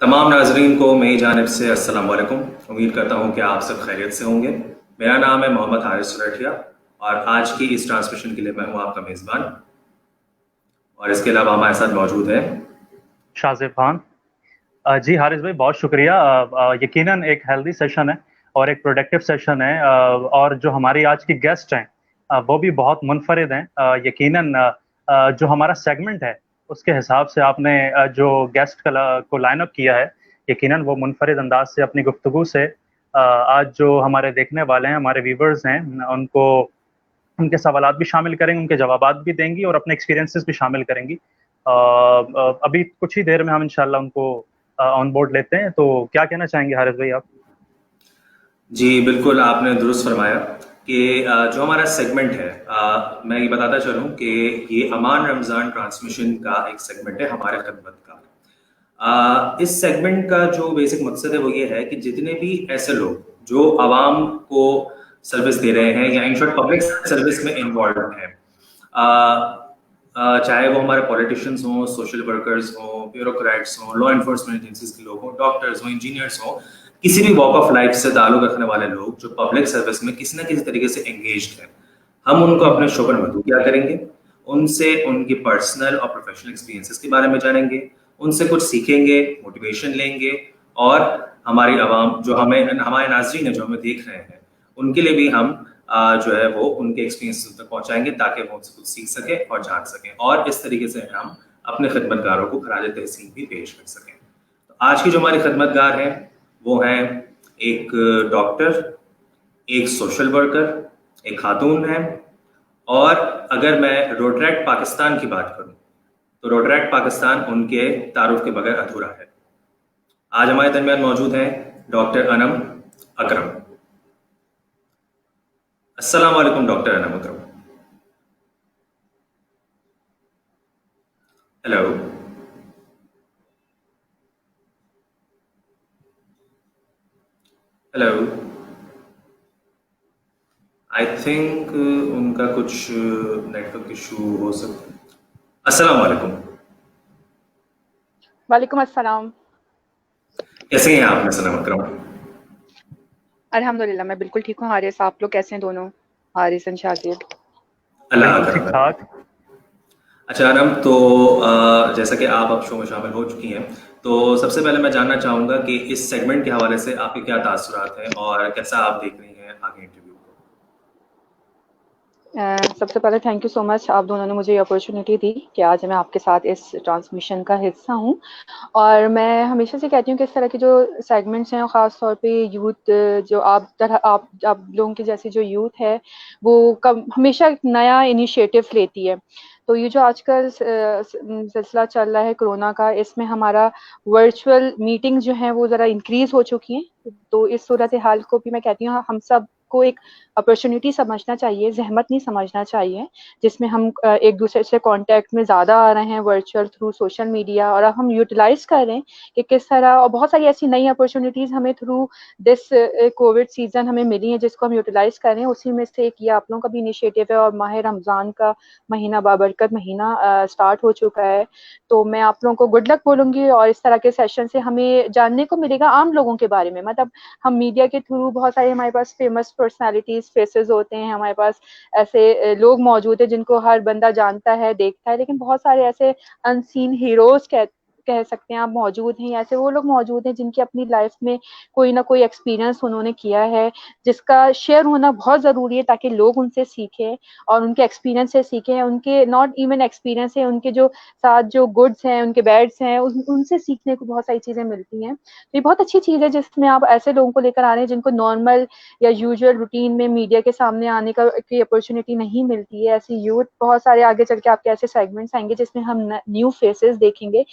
तमाम नाजरीन को मेरी जानिब से अस्सलाम वालेकुम। उम्मीद करता हूँ कि आप सब खैरियत से होंगे। मेरा नाम है मोहम्मद हारिस सुरैठिया और आज की इस ट्रांसमिशन के लिए मैं हूँ आपका मेज़बान। और इसके अलावा हमारे साथ मौजूद है। शाज़िब खान। जी हारिस भाई, बहुत शुक्रिया। यकीनन एक हेल्दी सेशन है और एक प्रोडक्टिव सेशन है। और जो हमारी आज की गेस्ट हैं वो भी बहुत मुनफरिद हैं। यकीनन जो हमारा सेगमेंट है उसके हिसाब से आपने जो गेस्ट को लाइन अप किया है, यकीनन वो मुनफरिद अंदाज से अपनी गुफ्तगू से आज जो हमारे देखने वाले हैं, हमारे व्यूवर्स हैं, उनको उनके सवालात भी शामिल करेंगे, उनके जवाबात भी देंगी और अपने एक्सपीरियंसेस भी शामिल करेंगी। अभी कुछ ही देर में हम इंशाल्लाह उनको ऑन बोर्ड लेते हैं। तो क्या कहना चाहेंगे हारिस भाई आप? जी बिल्कुल, आपने दुरुस्त फरमाया कि जो हमारा सेगमेंट है, मैं ये बताता चलूँ कि ये अमान रमज़ान ट्रांसमिशन का एक सेगमेंट है हमारे खिदमत का। इस सेगमेंट का जो बेसिक मकसद है वो ये है कि जितने भी ऐसे लोग जो आवाम को सर्विस दे रहे हैं या इन शॉर्ट पब्लिक सर्विस में इन्वॉल्व हैं, चाहे वो हमारे पॉलिटिशियंस हों, सोशल वर्कर्स हों, ब्यूरोक्रेट्स हों, लॉ इन्फोर्समेंट एजेंसीज के लोग हों, डॉक्टर्स हों, इंजीनियर्स हों, किसी भी वॉक ऑफ लाइफ से ताल्लुक रखने वाले लोग जो पब्लिक सर्विस में किसी न किसी तरीके से एंगेज्ड हैं, हम उनको अपने शो पर मदूया करेंगे। उनसे उनकी पर्सनल और प्रोफेशनल एक्सपीरियंसेस के बारे में जानेंगे, उनसे कुछ सीखेंगे, मोटिवेशन लेंगे और हमारी आवाम जो हमारे नाजरीन है जो हमें देख रहे हैं, उनके लिए भी हम जो है वो उनके एक्सपीरियंस तक पहुंचाएंगे ताकि वो उनसे कुछ सीख सके और जान सकें और इस तरीके से हम अपने खिदमतगारों को खराज तहसीन भी पेश कर सकें। तो आज की जो हमारी खिदमतगार हैं वो हैं एक डॉक्टर, एक सोशल वर्कर, एक खातून है। और अगर मैं रोटरैक्ट पाकिस्तान की बात करूं तो रोटरैक्ट पाकिस्तान उनके तारुफ के बगैर अधूरा है। आज हमारे दरमियान मौजूद हैं डॉक्टर अनम अकरम। अस्सलाम वालेकुम doctor Anam Akram. Hello. Hello. I think उनका कुछ नेटवर्क इशू हो सकता है। अस्सलाम वालेकुम। वालेकुम अस्सलाम। कैसे हैं आप सनम अकरम? अल्हम्दुलिल्लाह मैं बिल्कुल ठीक हूँ। हारिस, आप लोग कैसे हैं दोनों? हारिस एंड शाजिद। अल्लाह बिल्कुल ठीक करम है। ठाक। अच्छा अनम, तो जैसा कि आप अब शो में शामिल हो चुकी हैं, तो सबसे पहले मैं जानना चाहूँगा कि इस सेगमेंट के हवाले से आपके क्या तासुरात हैं और कैसा आप देख रही हैं आगे इंटरव्यू को? सबसे पहले थैंक यू सो मच, आप दोनों ने मुझे ये अपॉर्चुनिटी दी कि आज मैं आपके साथ इस ट्रांसमिशन का हिस्सा हूँ। और मैं हमेशा से कहती हूँ कि इस तरह के जो सेगमेंट्स हैं, ख़ास तौर पे यूथ, जो आप लोगों की जैसी जो यूथ है, वो कब हमेशा एक नया इनिशिएटिव लेती है। तो ये जो आजकल सिलसिला चल रहा है कोरोना का, इसमें हमारा वर्चुअल मीटिंग जो है वो ज़रा इंक्रीज हो चुकी हैं। तो इस सूरत हाल को भी मैं कहती हूँ हम सब को एक अपॉर्चुनिटी समझना चाहिए, ज़हमत नहीं समझना चाहिए, जिसमें हम एक दूसरे से कांटेक्ट में ज़्यादा आ रहे हैं वर्चुअल थ्रू सोशल मीडिया, और अब हम यूटिलाइज कर रहे हैं कि किस तरह, और बहुत सारी ऐसी नई अपॉर्चुनिटीज़ हमें थ्रू दिस कोविड सीजन हमें मिली है जिसको हम यूटिलाइज कर रहे हैं। उसी में से एक ये आप लोगों का भी इनिशिएटिव है, और माह रमज़ान का महीना, बाबरकत महीना स्टार्ट हो चुका है। तो मैं आप लोगों को गुड लक बोलूँगी, और इस तरह के सेशन से हमें जानने को मिलेगा आम लोगों के बारे में। मतलब हम मीडिया के थ्रू बहुत सारे, हमारे पास फेमस पर्सनालिटीज फेसेस होते हैं, हमारे पास ऐसे लोग मौजूद है जिनको हर बंदा जानता है, देखता है, लेकिन बहुत सारे ऐसे अनसीन हीरोज कह सकते हैं आप मौजूद हैं। ऐसे वो लोग मौजूद हैं जिनकी अपनी लाइफ में कोई ना कोई एक्सपीरियंस उन्होंने किया है, जिसका शेयर होना बहुत ज़रूरी है ताकि लोग उनसे सीखें और उनके एक्सपीरियंस से सीखें। उनके नॉट इवन एक्सपीरियंस है, उनके जो साथ जो गुड्स हैं, उनके बैड्स हैं, उनसे सीखने को बहुत सारी चीज़ें मिलती हैं। तो ये बहुत अच्छी चीज़ है जिसमें आप ऐसे लोगों को लेकर आ रहे हैं जिनको नॉर्मल या यूजुअल रूटीन में मीडिया के सामने आने का की अपॉर्चुनिटी नहीं मिलती है। ऐसी यूथ बहुत सारे आगे चल के आपके ऐसे सेगमेंट्स आएंगे जिसमें हम न्यू फेसेस देखेंगे।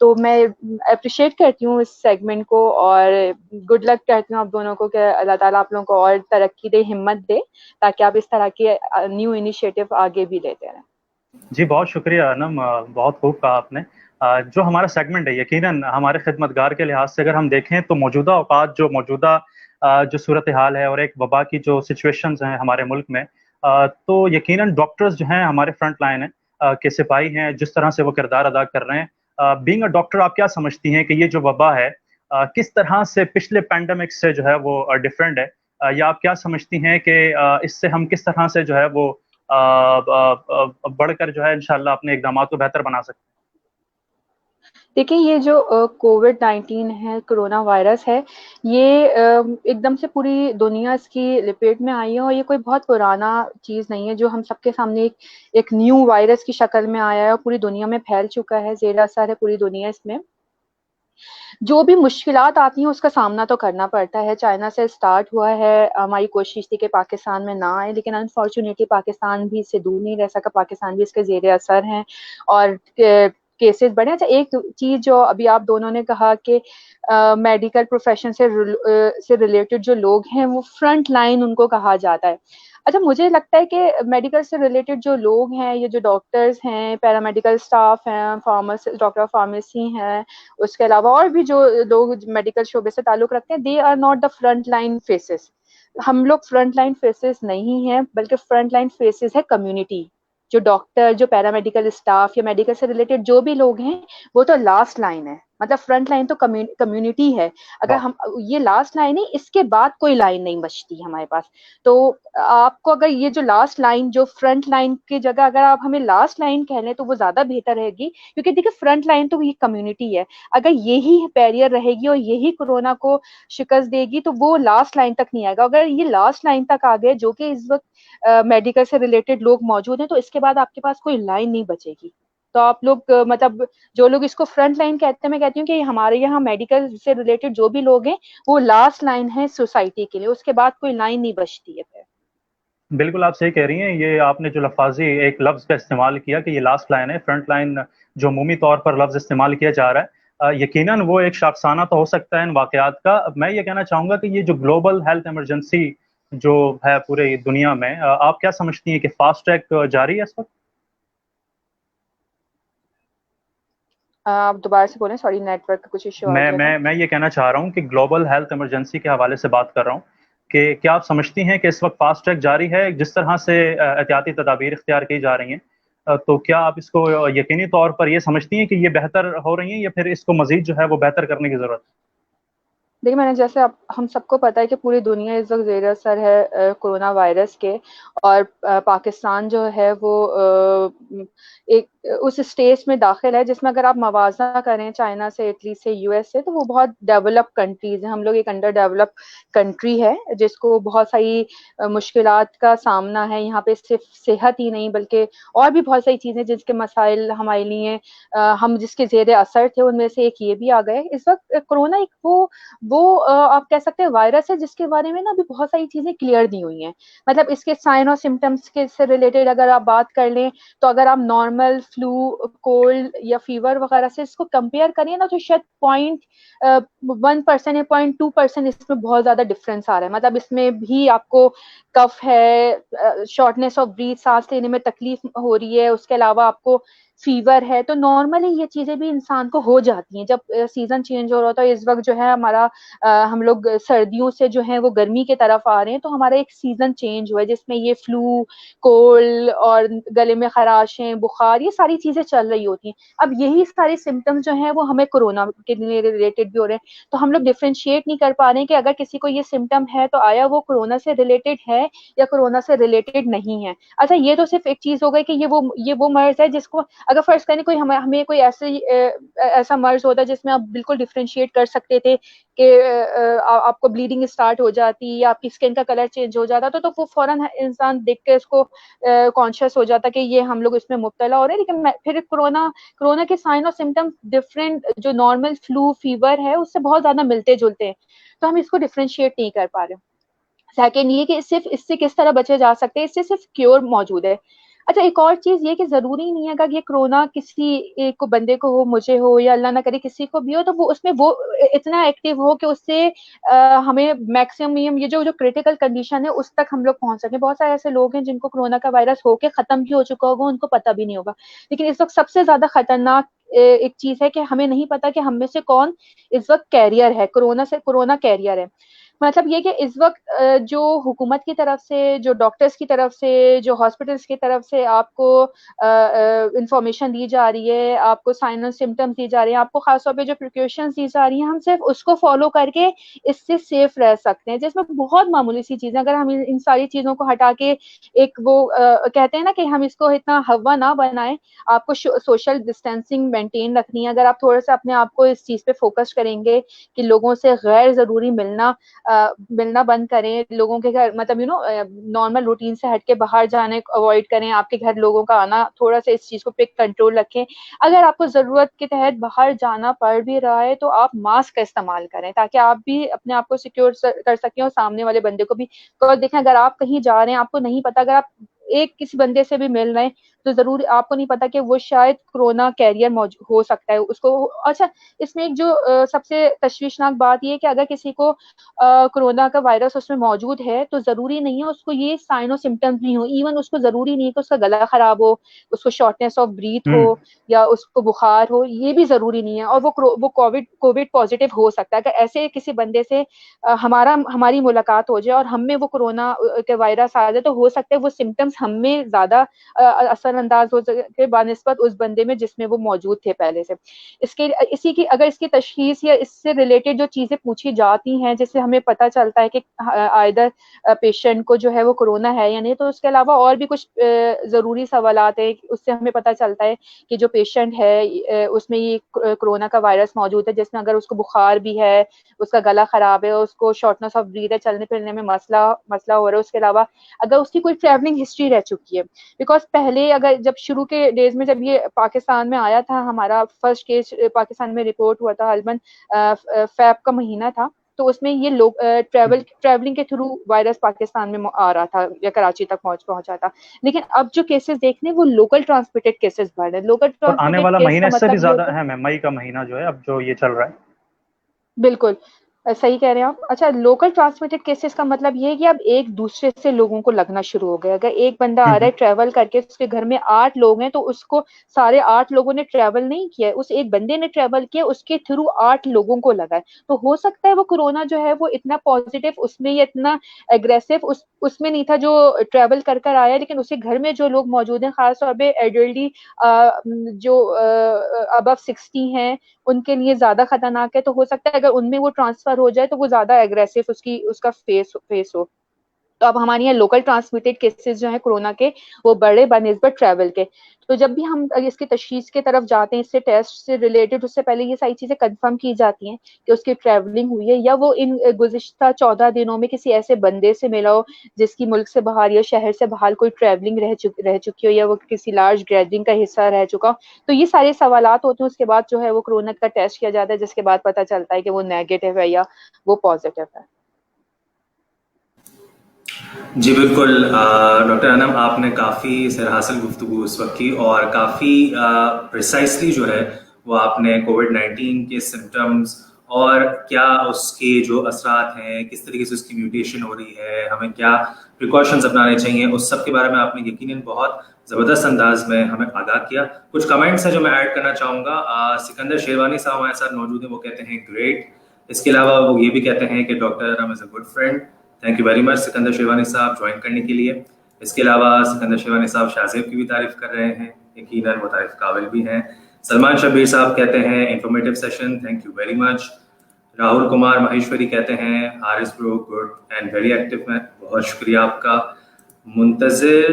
तो मैं अप्रिशिएट करती हूँ इस सेगमेंट को, और गुड लक कहती हूँ आप दोनों को कि अल्लाह ताला आप लोगों को और तरक्की दे, हिम्मत दे, ताकि आप इस तरह के न्यू इनिशिएटिव आगे भी लेते रहें। जी बहुत शुक्रिया अनम, बहुत खूब कहा आपने। जो हमारा सेगमेंट है, यकीनन हमारे खिदमतगार के लिहाज से अगर हम देखें तो मौजूदा औकात, जो मौजूदा जो सूरत हाल है और एक वबा की जो सिचुएशंस हैं हमारे मुल्क में, तो यकीनन डॉक्टर्स जो हैं हमारे फ्रंट लाइन है के सिपाही हैं, जिस तरह से वो किरदार अदा कर रहे हैं, बीइंग अ डॉक्टर आप क्या समझती हैं कि ये जो वबा है किस तरह से पिछले पैंडेमिक से जो है वो डिफरेंट है, या आप क्या समझती हैं कि इससे हम किस तरह से जो है वो बढ़कर जो है इंशाल्लाह अपने इक़दामात को बेहतर बना सकते हैं? देखिए, ये जो कोविड-19 है, कोरोना वायरस है, ये एकदम से पूरी दुनिया इसकी लपेट में आई है और ये कोई बहुत पुराना चीज़ नहीं है, जो हम सबके सामने एक न्यू वायरस की शक्ल में आया है और पूरी दुनिया में फैल चुका है, ज़ेर-असर है पूरी दुनिया इसमें। जो भी मुश्किलात आती हैं, उसका सामना तो करना पड़ता है। चाइना से स्टार्ट हुआ है, हमारी कोशिश थी कि पाकिस्तान में ना आए, लेकिन अनफॉर्च्यूनेटली पाकिस्तान भी इससे दूर नहीं रह सका, पाकिस्तान भी इसके ज़ेर-असर हैं और केसेस बढ़े। अच्छा, एक चीज़ जो अभी आप दोनों ने कहा कि मेडिकल प्रोफ़ेशन से रिलेटेड जो लोग हैं, वो फ्रंट लाइन उनको कहा जाता है। अच्छा, मुझे लगता है कि मेडिकल से रिलेटेड जो लोग हैं, ये जो डॉक्टर्स हैं, पैरामेडिकल स्टाफ हैं, डॉक्टर ऑफ फार्मेसी हैं, उसके अलावा और भी जो लोग मेडिकल शोबे से ताल्लुक़ रखते हैं, they are not the front line faces. हम लोग फ्रंट लाइन फेसेस नहीं हैं, बल्कि फ्रंट लाइन फेसेस है कम्युनिटी। जो डॉक्टर, जो पैरामेडिकल स्टाफ या मेडिकल से रिलेटेड जो भी लोग हैं, वो तो लास्ट लाइन है। मतलब फ्रंट लाइन तो कम्युनिटी है। अगर हम ये लास्ट लाइन है, इसके बाद कोई लाइन नहीं बचती हमारे पास। तो आपको अगर ये जो लास्ट लाइन, जो फ्रंट लाइन की जगह अगर आप हमें लास्ट लाइन कह लें, तो वो ज़्यादा बेहतर रहेगी, क्योंकि देखिए फ्रंट लाइन तो ये कम्युनिटी है। अगर यही बैरियर रहेगी और यही कोरोना को शिकस्त देगी, तो वो लास्ट लाइन तक नहीं आएगा। अगर ये लास्ट लाइन तक आ गए, जो कि इस वक़्त मेडिकल से रिलेटेड लोग मौजूद हैं, तो इसके बाद आपके पास कोई लाइन नहीं बचेगी। तो आप लोग मतलब जो लोग इसको फ्रंट लाइन कहते हैं, मैं कहती हूँ कि हमारे यहाँ मेडिकल से रिलेटेड जो भी लोग हैं, वो लास्ट लाइन है सोसाइटी के लिए, उसके बाद कोई लाइन नहीं बचती है फिर। बिल्कुल आप सही कह रही हैं। ये आपने जो लफ़ाज़ी एक लफ्ज़ का इस्तेमाल किया कि ये लास्ट लाइन है, फ्रंट लाइन जो अमूमी तौर पर लफ्ज़ इस्तेमाल किया जा रहा है, यकीनन वो एक शाख़साना तो हो सकता है इन वाक़यात का। मैं ये कहना चाहूँगा कि ये जो ग्लोबल हेल्थ इमरजेंसी जो है पूरी दुनिया में, आप क्या समझती हैं कि फ़ास्ट ट्रैक जारी है इस वक़्त? आप दोबारा से बोलें, सॉरी नेटवर्क का कुछ इश्यू आ मैं गया था। मैं मैं ये कहना चाह रहा हूँ कि ग्लोबल हेल्थ इमरजेंसी के हवाले से बात कर रहा हूँ कि क्या आप समझती हैं कि इस वक़्त फ़ास्ट ट्रैक जारी है? जिस तरह से एहतियाती तदाबीर इख्तियार की जा रही हैं, तो क्या आप इसको यकीनी तौर पर ये समझती हैं कि ये बेहतर हो रही हैं या फिर इसको मज़ीद जो है वो बेहतर करने की ज़रूरत है? देखिए, मैंने जैसे अब हम सबको पता है कि पूरी दुनिया इस वक़्त ज़ेर असर है कोरोना वायरस के, और पाकिस्तान जो है वो एक उस स्टेज में दाखिल है जिसमें अगर आप मवाज़ना करें चाइना से, इटली से, यूएस से, तो वो बहुत डेवलप कंट्रीज़ हैं। हम लोग एक अंडर डेवलप कंट्री है, जिसको बहुत सारी मुश्किलात का सामना है। यहाँ पे सिर्फ़ सेहत ही नहीं, बल्कि और भी बहुत सारी चीज़ें जिसके मसाइल हमारे लिए हम जिसके ज़ेर असर थे, उनमें से एक ये भी आ गए। इस वक़्त कोरोना एक वो आप कह सकते हैं वायरस है, जिसके बारे में ना अभी बहुत सारी चीज़ें क्लियर नहीं हुई हैं। मतलब इसके साइन और सिम्पटम्स के से रिलेटेड अगर आप बात कर लें, तो अगर आप नॉर्मल फ्लू, कोल्ड या फीवर वगैरह से इसको कंपेयर करिए ना, तो शायद 1% या 0.2% इसमें बहुत ज़्यादा डिफरेंस आ रहा है। मतलब इसमें भी आपको कफ है, शॉर्टनेस ऑफ ब्रीथ, सांस लेने में तकलीफ हो रही है, उसके अलावा आपको फीवर है। तो नॉर्मली ये चीज़ें भी इंसान को हो जाती हैं जब सीज़न चेंज हो रहा होता है। इस वक़्त जो है हमारा हम लोग सर्दियों से जो है वो गर्मी की तरफ आ रहे हैं, तो हमारा एक सीज़न चेंज हुआ है जिसमें ये फ्लू, कोल्ड और गले में खराशें, बुखार, ये सारी चीज़ें चल रही होती हैं। अब यही सारे सिम्पटम्स जो हैं वो हमें कोरोना के लिए रिलेटेड भी हो रहे हैं। तो हम लोग डिफरेंशिएट नहीं कर पा रहे हैं कि अगर किसी को ये सिम्पटम है, तो आया वो कोरोना से रिलेटेड है या कोरोना से रिलेटेड नहीं है। अच्छा, ये तो सिर्फ़ एक चीज़ हो गई कि ये वो मर्ज़ है जिसको अगर फ़र्ज़ करें कोई हमें कोई ऐसा मर्ज़ होता है जिसमें आप बिल्कुल डिफरेंशिएट कर सकते थे कि आपको ब्लीडिंग स्टार्ट हो जाती या आपकी स्किन का कलर चेंज हो जाता, तो वो फ़ौरन इंसान देख के उसको कॉन्शियस हो जाता कि ये हम लोग इसमें मुब्तला हो रहे हैं। लेकिन फिर कोरोना के साइन और सिम्पटम्स डिफरेंट, जो नॉर्मल फ्लू, फीवर है, उससे बहुत ज़्यादा मिलते-जुलते हैं। तो हम इसको डिफरेंशिएट नहीं कर पा रहे। सेकंड ये कि सिर्फ़ इससे किस तरह बचे जा सकते हैं, इससे सिर्फ़ क्योर मौजूद है। अच्छा, एक और चीज़ ये कि ज़रूरी नहीं है कि ये कोरोना किसी एक को बंदे को हो, मुझे हो या अल्लाह ना करे किसी को भी हो, तो वो उसमें वो इतना एक्टिव हो कि उससे हमें मैक्सिमम ये जो क्रिटिकल कंडीशन है उस तक हम लोग पहुँच सकें। बहुत सारे ऐसे लोग हैं जिनको कोरोना का वायरस होके ख़त्म भी हो चुका होगा, उनको पता भी नहीं होगा। लेकिन इस वक़्त सबसे ज़्यादा खतरनाक एक चीज़ है कि हमें नहीं पता कि हम में से कौन इस वक़्त कैरियर है, कोरोना कैरियर है। मतलब ये कि इस वक्त जो हुकूमत की तरफ से, जो डॉक्टर्स की तरफ से, जो हॉस्पिटल्स की तरफ से आपको इंफॉर्मेशन दी जा रही है, आपको साइन और सिम्टम्स दी जा रही है, आपको खासतौर पे जो प्रिकॉशंस दी जा रही हैं, हम सिर्फ उसको फॉलो करके इससे सेफ रह सकते हैं, जिसमें बहुत मामूली सी चीजें, अगर हम इन सारी चीजों को हटा के एक वो कहते हैं ना कि हम इसको इतना हवा ना बनाएं, आपको सोशल डिस्टेंसिंग मेंटेन रखनी है। अगर आप थोड़ा सा अपने आप को इस चीज पे फोकस करेंगे कि लोगों से गैर जरूरी मिलना बंद करें, लोगों के घर मतलब नॉर्मल रूटीन से हट के बाहर जाने को अवॉइड करें, आपके घर लोगों का आना, थोड़ा सा इस चीज को पे कंट्रोल रखें। अगर आपको जरूरत के तहत बाहर जाना पड़ भी रहा है तो आप मास्क का इस्तेमाल करें, ताकि आप भी अपने आप को सिक्योर कर सकें और सामने वाले बंदे को भी। तो देखें, अगर आप कहीं जा रहे हैं, आपको नहीं पता, अगर आप एक किसी बंदे से भी मिल रहे हैं तो जरूर आपको नहीं पता कि वो शायद कोरोना कैरियर हो सकता है उसको। अच्छा, इसमें एक जो सबसे तशवीशनाक बात ये है कि अगर किसी को कोरोना का वायरस उसमें मौजूद है तो जरूरी नहीं है उसको ये साइन और सिम्टम्स भी हो, इवन उसको जरूरी नहीं है कि उसका गला खराब हो, उसको शॉर्टनेस ऑफ ब्रीथ हो या उसको बुखार हो, ये भी जरूरी नहीं है, और वो कोविड पॉजिटिव हो सकता है। अगर ऐसे किसी बंदे से हमारी मुलाकात हो जाए और हम में वो कोरोना के वायरस आ जाए तो हो सकता है वो सिम्टम्स हम में ज्यादा असरअंदाज हो सके बानिस्बत उस बंदे में जिसमें वो मौजूद थे पहले से। अगर इसकी तशखीस या इससे रिलेटेड जो चीजें पूछी जाती हैं, जिससे हमें पता चलता है कि आइदर पेशेंट को जो है वो कोरोना है या नहीं, तो उसके अलावा और भी कुछ जरूरी सवालात है, उससे हमें पता चलता है कि जो पेशेंट है उसमें ये कोरोना का वायरस मौजूद है, जिसमें अगर उसको बुखार भी है, उसका गला खराब है, उसको शॉर्टनेस ऑफ ब्रीथ है, चलने फिरने में मसला हो रहा है, उसके अलावा अगर उसकी कोई ट्रैवलिंग हिस्ट्री रह चुकी है। बिकॉज पहले अगर जब शुरू के डेज में जब ये पाकिस्तान में आया था, हमारा फर्स्ट केस पाकिस्तान में रिपोर्ट हुआ था हलबन फेब का महीना था, तो उसमें ये लोग ट्रैवलिंग के थ्रू वायरस पाकिस्तान में आ रहा था या कराची तक पहुंचा था। लेकिन अब जो केसेस देख रहे हैं वो लोकल ट्रांसमिटेड केसेस बढ़ रहे हैं। लोकल और आने ट्रांसमिटेड वाला केस महीना का इससे भी मतलब ये ज्यादा होता है, अहम है, मई का महीना जो है अब जो ये चल रहा है। बिल्कुल सही कह रहे हैं आप। अच्छा, लोकल ट्रांसमिटेड केसेस का मतलब ये है कि अब एक दूसरे से लोगों को लगना शुरू हो गया। अगर एक बंदा आ रहा है ट्रैवल करके, उसके घर में 8 लोग हैं, तो उसको सारे 8 लोगों ने ट्रैवल नहीं किया है, उस एक बंदे ने ट्रैवल किया, उसके थ्रू 8 लोगों को लगा है। तो हो सकता है वो कोरोना जो है वो इतना पॉजिटिव उसमें या इतना एग्रेसिव उसमें नहीं था जो ट्रैवल कर कर आया, लेकिन उसके घर में जो लोग मौजूद हैं, खासतौर पे एडल्टी जो अबव 60 हैं, उनके लिए ज्यादा खतरनाक है। तो हो सकता है अगर उनमें वो ट्रांसफर हो जाए तो वो ज्यादा एग्रेसिव उसका फेस हो। तो अब हमारे यहाँ लोकल ट्रांसमिटेड केसेस जो है कोरोना के वो बड़े बनिस्बत ट्रैवल के। तो जब भी हम इसकी तशखीस की तरफ जाते हैं, इससे टेस्ट से रिलेटेड, उससे पहले ये सारी चीजें कंफर्म की जाती हैं कि उसकी ट्रैवलिंग हुई है या वो इन गुज़िश्ता 14 दिनों में किसी ऐसे बंदे से मिला हो जिसकी मुल्क से बाहर या शहर से बाहर कोई ट्रैवलिंग रह चुकी हो, या वो किसी लार्ज गैदरिंग का हिस्सा रह चुका हो। तो ये सारे सवालात होते हैं, उसके बाद जो है वो कोरोना का टेस्ट किया जाता है, जिसके बाद पता चलता है कि वो नेगेटिव है या वो पॉजिटिव है। जी बिल्कुल डॉक्टर अनम, आपने काफ़ी सराहसल गुफ्तगू इस वक्त की और काफ़ी प्रिसाइसली जो है वो आपने कोविड-19 के सिम्टम्स और क्या उसके जो असरात हैं, किस तरीके से उसकी म्यूटेशन हो रही है, हमें क्या प्रिकॉशंस अपनाने चाहिए, उस सब के बारे में आपने यकीनन बहुत ज़बरदस्त अंदाज में हमें आगाह किया। कुछ कमेंट्स हैं जो मैं ऐड करना चाहूँगा। सिकंदर शेरवानी साहब हमारे साथ मौजूद हैं, वो कहते हैं ग्रेट। इसके अलावा वो ये भी कहते हैं कि doctor Anam is a good friend. Thank you very much Sikandar sherwani साहब ज्वाइन करने के लिए। इसके अलावा सिकंदर शेरवानी साहब शाहजेब की भी तारीफ कर रहे हैं, यकीनन वो तारीफ काबिल भी हैं। सलमान शब्बीर साहब कहते हैं informative session, thank you very much. Rahul Kumar Maheshwari कहते हैं Haris bro good and very active man, बहुत शुक्रिया आपका। मुंतजिर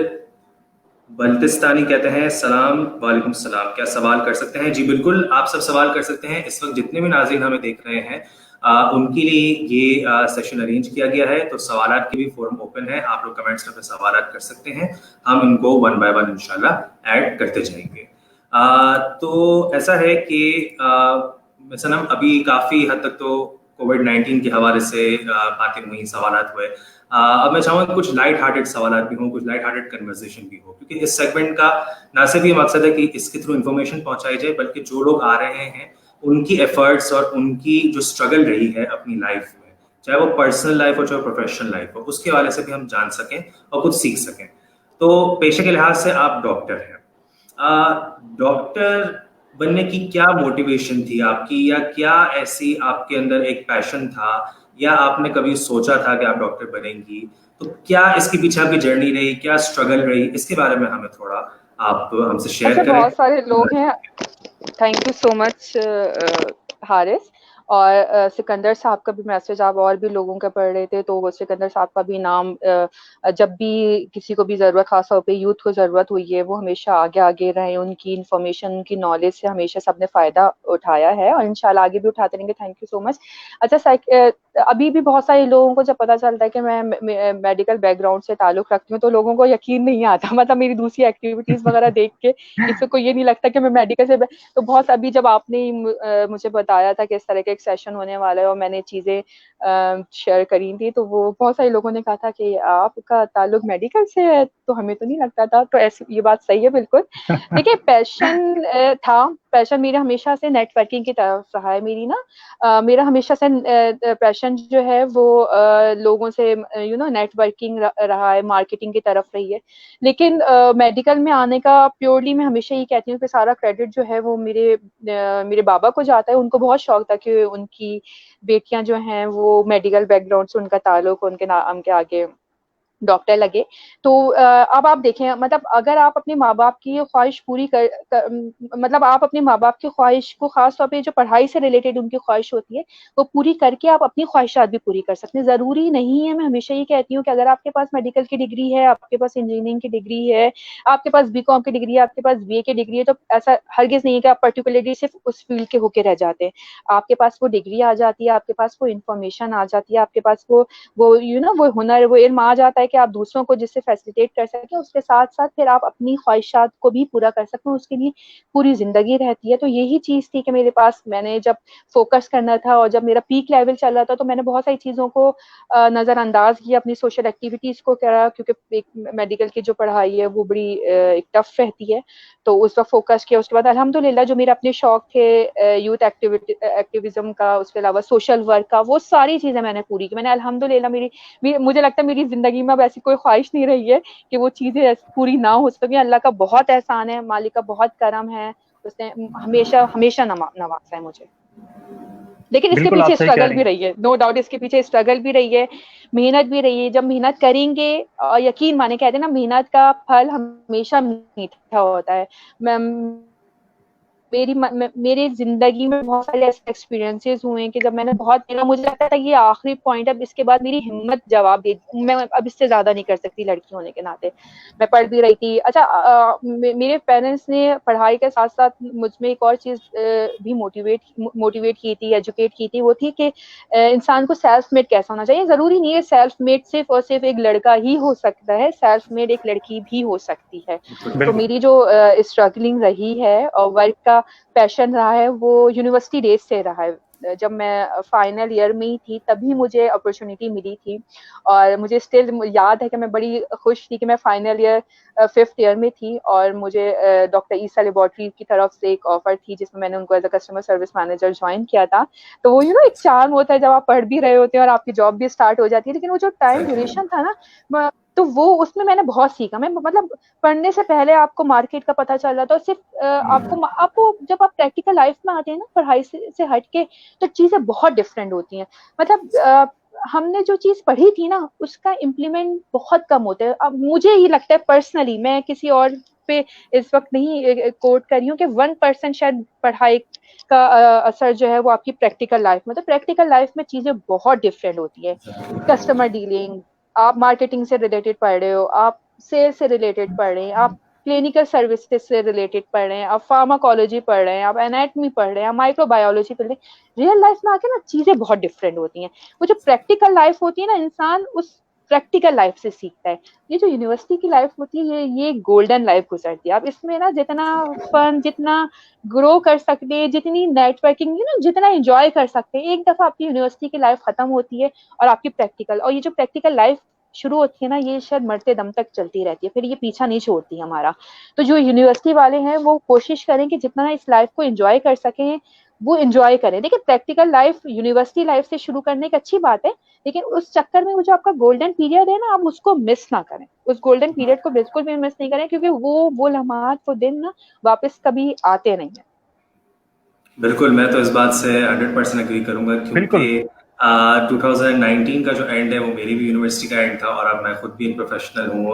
बल्तिस्तानी कहते हैं सलाम वालेकुम सलाम, क्या सवाल कर सकते हैं? जी बिल्कुल, आप सब सवाल कर सकते हैं। इस वक्त जितने भी नाज़रीन हमें देख रहे हैं उनके लिए ये सेशन अरेंज किया गया है, तो सवालात की भी फोरम ओपन है, आप लोग कमेंट्स में सवालात कर सकते हैं, हम इनको 1 बाय 1 इंशाल्लाह ऐड करते जाएंगे। तो ऐसा है कि सनम अभी काफ़ी हद तक तो कोविड-19 के हवाले से बातें हुई, सवालात हुए। अब मैं चाहूँगा कुछ लाइट हार्टेड सवालात भी हों, कुछ लाइट हार्टेड कन्वर्सेशन भी हो, क्योंकि इस सेगमेंट का ना सिर्फ ये मकसद है कि इसके थ्रू इन्फॉर्मेशन पहुंचाई जाए, बल्कि जो लोग आ रहे हैं उनकी एफर्ट्स और उनकी जो स्ट्रगल रही है अपनी लाइफ में, चाहे वो पर्सनल लाइफ हो चाहे प्रोफेशनल लाइफ हो, उसके हवाले से भी हम जान सकें और कुछ सीख सकें। तो पेशे के लिहाज से आप डॉक्टर हैं, डॉक्टर बनने की क्या मोटिवेशन थी आपकी, या क्या ऐसी आपके अंदर एक पैशन था, या आपने कभी सोचा था कि आप डॉक्टर बनेंगी? तो क्या इसके पीछे आपकी जर्नी रही, क्या स्ट्रगल रही, इसके बारे में हमें थोड़ा आप हमसे शेयर अच्छा, करें। बहुत सारे लोग हैं। Thank you so much Haris. और सिकंदर साहब का भी मैसेज आप और भी लोगों का पढ़ रहे थे, तो वो सिकंदर साहब का भी नाम जब भी किसी को भी ज़रूरत, खास तौर पे यूथ को ज़रूरत हुई है, वो हमेशा आगे आगे रहे। उनकी इन्फॉर्मेशन, उनकी नॉलेज से हमेशा सबने फ़ायदा उठाया है और इंशाल्लाह आगे भी उठाते रहेंगे। Thank you so much. अच्छा, अभी भी बहुत सारे लोगों को जब पता चलता है कि मैं मेडिकल बैकग्राउंड से ताल्लुक़ रखती हूँ, तो लोगों को यकीन नहीं आता। मतलब मेरी दूसरी एक्टिविटीज़ वगैरह देख के किसी को ये नहीं लगता कि मैं मेडिकल से, तो बहुत अभी जब आपने मुझे बताया था कि इस तरह का एक सेशन होने वाला है और मैंने चीज़ें शेयर करी थी, तो वो बहुत सारे लोगों ने कहा था कि आपका ताल्लुक मेडिकल से है, तो हमें तो नहीं लगता था। तो ऐसी ये बात सही है बिल्कुल। देखिए, पैशन मेरा हमेशा से नेटवर्किंग की तरफ रहा है। मेरा हमेशा से पैशन जो है वो लोगों से नेटवर्किंग रहा है, मार्केटिंग की तरफ रही है। लेकिन मेडिकल में आने का प्योरली मैं हमेशा ये कहती हूँ कि सारा क्रेडिट जो है वो मेरे बाबा को जाता है। उनको बहुत शौक था कि उनकी बेटियां जो हैं वो मेडिकल बैकग्राउंड से उनका ताल्लुक, उनके नाम के आगे डॉक्टर लगे। तो अब आप देखें, मतलब अगर आप अपने माँ बाप की ये ख्वाहिश पूरी मतलब आप अपने माँ बाप की ख्वाहिश को, खास तौर पे जो पढ़ाई से रिलेटेड उनकी ख्वाहिश होती है, वो पूरी करके आप अपनी ख्वाहिशात भी पूरी कर सकते हैं। जरूरी नहीं है, मैं हमेशा ये कहती हूँ कि अगर आपके पास मेडिकल की डिग्री है, आपके पास इंजीनियरिंग की डिग्री है, आपके पास बीकॉम की डिग्री है, आपके पास बीए की डिग्री है, तो ऐसा हरगिज नहीं है कि आप पर्टिकुलरली सिर्फ उस फील्ड के होके रह जाते हैं। आपके पास वो डिग्री आ जाती है, आपके पास वो इन्फॉर्मेशन आ जाती है, आपके पास वो वो हुनर, वो इल्म आ जाता है कि आप दूसरों को जिससे फैसिलिटेट कर सकें, उसके साथ साथ फिर आप अपनी ख्वाहिशात को भी पूरा कर सकें। उसके लिए पूरी जिंदगी रहती है। तो यही चीज थी कि मेरे पास, मैंने जब फोकस करना था और जब मेरा पीक लेवल चल रहा था, तो मैंने बहुत सारी चीजों को नजरअंदाज किया, अपनी सोशल एक्टिविटीज को करा, क्योंकि एक मेडिकल की जो पढ़ाई है वो बड़ी एक टफ रहती है। तो उस वक्त फोकस किया। उसके बाद अल्हम्दुलिल्लाह जो मेरे अपने शौक थे यूथ एक्टिविज्म का, उसके अलावा सोशल वर्क का, वो सारी चीजें मैंने पूरी की। मैंने अल्हम्दुलिल्लाह मुझे लगता है मेरी जिंदगी में अब ऐसी कोई ख्वाहिश नहीं रही है कि वो चीजें पूरी ना हो सके। अल्लाह का बहुत एहसान है, मालिक का बहुत करम है, उसने हमेशा हमेशा नवाजा है मुझे। लेकिन इसके बिल्कुल आप पीछे सही कह स्ट्रगल रही भी हैं। रही है, नो डाउट इसके पीछे स्ट्रगल भी रही है, मेहनत भी रही है। जब मेहनत करेंगे, यकीन माने, कहते हैं ना, मेहनत का फल हमेशा मीठा होता है। मेरी जिंदगी में बहुत सारे ऐसे एक्सपीरियंसेस हुए हैं कि जब मेरा मुझे लगता था ये आखिरी पॉइंट, अब इसके बाद मेरी हिम्मत जवाब दे, मैं अब इससे ज्यादा नहीं कर सकती लड़की होने के नाते। मैं पढ़ भी रही थी। अच्छा, मेरे पेरेंट्स ने पढ़ाई के साथ साथ मुझ में एक और चीज भी मोटिवेट की थी, एजुकेट की थी। वो थी कि इंसान को सेल्फ मेड कैसा होना चाहिए। जरूरी नहीं है सेल्फ मेड सिर्फ और सिर्फ एक लड़का ही हो सकता है, सेल्फ मेड एक लड़की भी हो सकती है। तो बिल्कुल। मेरी जो स्ट्रगलिंग रही है और वर्क का पैशन रहा है, वो यूनिवर्सिटी डेज से रहा है। जब मैं फाइनल ईयर में ही थी, तभी मुझे अपॉर्चुनिटी मिली थी। और मुझे स्टिल याद है कि मैं बड़ी खुश थी कि मैं फाइनल ईयर 5th ईयर में थी और मुझे डॉक्टर ईसा लेबोरेटरी की तरफ से एक ऑफर थी, जिसमें मैंने उनको as a customer service manager join किया था। तो वो एक चार्म होता है जब आप पढ़ भी रहे होते हैं और आपकी जॉब भी स्टार्ट हो जाती है। लेकिन वो जो टाइम ड्यूरेशन था ना, तो वो उसमें मैंने बहुत सीखा। मैं मतलब पढ़ने से पहले आपको मार्केट का पता चल रहा था, और सिर्फ आपको जब आप प्रैक्टिकल लाइफ में आते हैं ना, पढ़ाई से हट के, तो चीजें बहुत डिफरेंट होती हैं। मतलब हमने जो चीज पढ़ी थी ना, उसका इम्प्लीमेंट बहुत कम होता है। अब मुझे ये लगता है पर्सनली, मैं किसी और पे इस वक्त नहीं कोट कर रही हूँ, कि 1% शायद पढ़ाई का असर जो है वो आपकी प्रैक्टिकल लाइफ में, तो प्रैक्टिकल लाइफ में चीजें बहुत डिफरेंट होती है। कस्टमर डीलिंग, आप मार्केटिंग से रिलेटेड पढ़ रहे हो, आप सेल्स से रिलेटेड पढ़ रहे हैं, आप क्लिनिकल सर्विसेज से रिलेटेड पढ़ रहे हैं, आप फार्माकोलॉजी पढ़ रहे हैं, आप एनाटमी पढ़ रहे हैं, आप माइक्रोबायोलॉजी पढ़ रहे हैं। रियल लाइफ में आके ना चीजें बहुत डिफरेंट होती हैं। वो जो प्रैक्टिकल लाइफ होती है ना, इंसान उस प्रैक्टिकल लाइफ से सीखता है। ये जो यूनिवर्सिटी की लाइफ होती है, ये गोल्डन लाइफ गुजरती है। आप इसमें ना जितना फन, जितना ग्रो कर सकते हैं, जितनी नेटवर्किंग जितना एंजॉय कर सकते हैं, एक दफा आपकी यूनिवर्सिटी की लाइफ खत्म होती है और आपकी प्रैक्टिकल, और ये जो प्रैक्टिकल लाइफ शुरू होती है ना, ये शायद मरते दम तक चलती रहती है, फिर ये पीछा नहीं छोड़ती हमारा। तो जो यूनिवर्सिटी वाले हैं वो कोशिश करें कि जितना इस लाइफ को एंजॉय कर सकें वो एंजॉय करें। देखिए, प्रैक्टिकल लाइफ यूनिवर्सिटी लाइफ से शुरू करने की अच्छी बात है, लेकिन उस चक्कर में वो जो आपका गोल्डन पीरियड है ना, आप उसको मिस ना करें। उस गोल्डन पीरियड को बिल्कुल भी मिस नहीं करें, क्योंकि वो लम्हात, वो दिन ना वापस कभी आते नहीं है। बिल्कुल, मैं तो इस बात से 100% एग्री करूंगा, क्योंकि बिल्कुल। 2019 का जो एंड है वो मेरी भी यूनिवर्सिटी का एंड था, और अब मैं खुद भी प्रोफेशनल हूँ,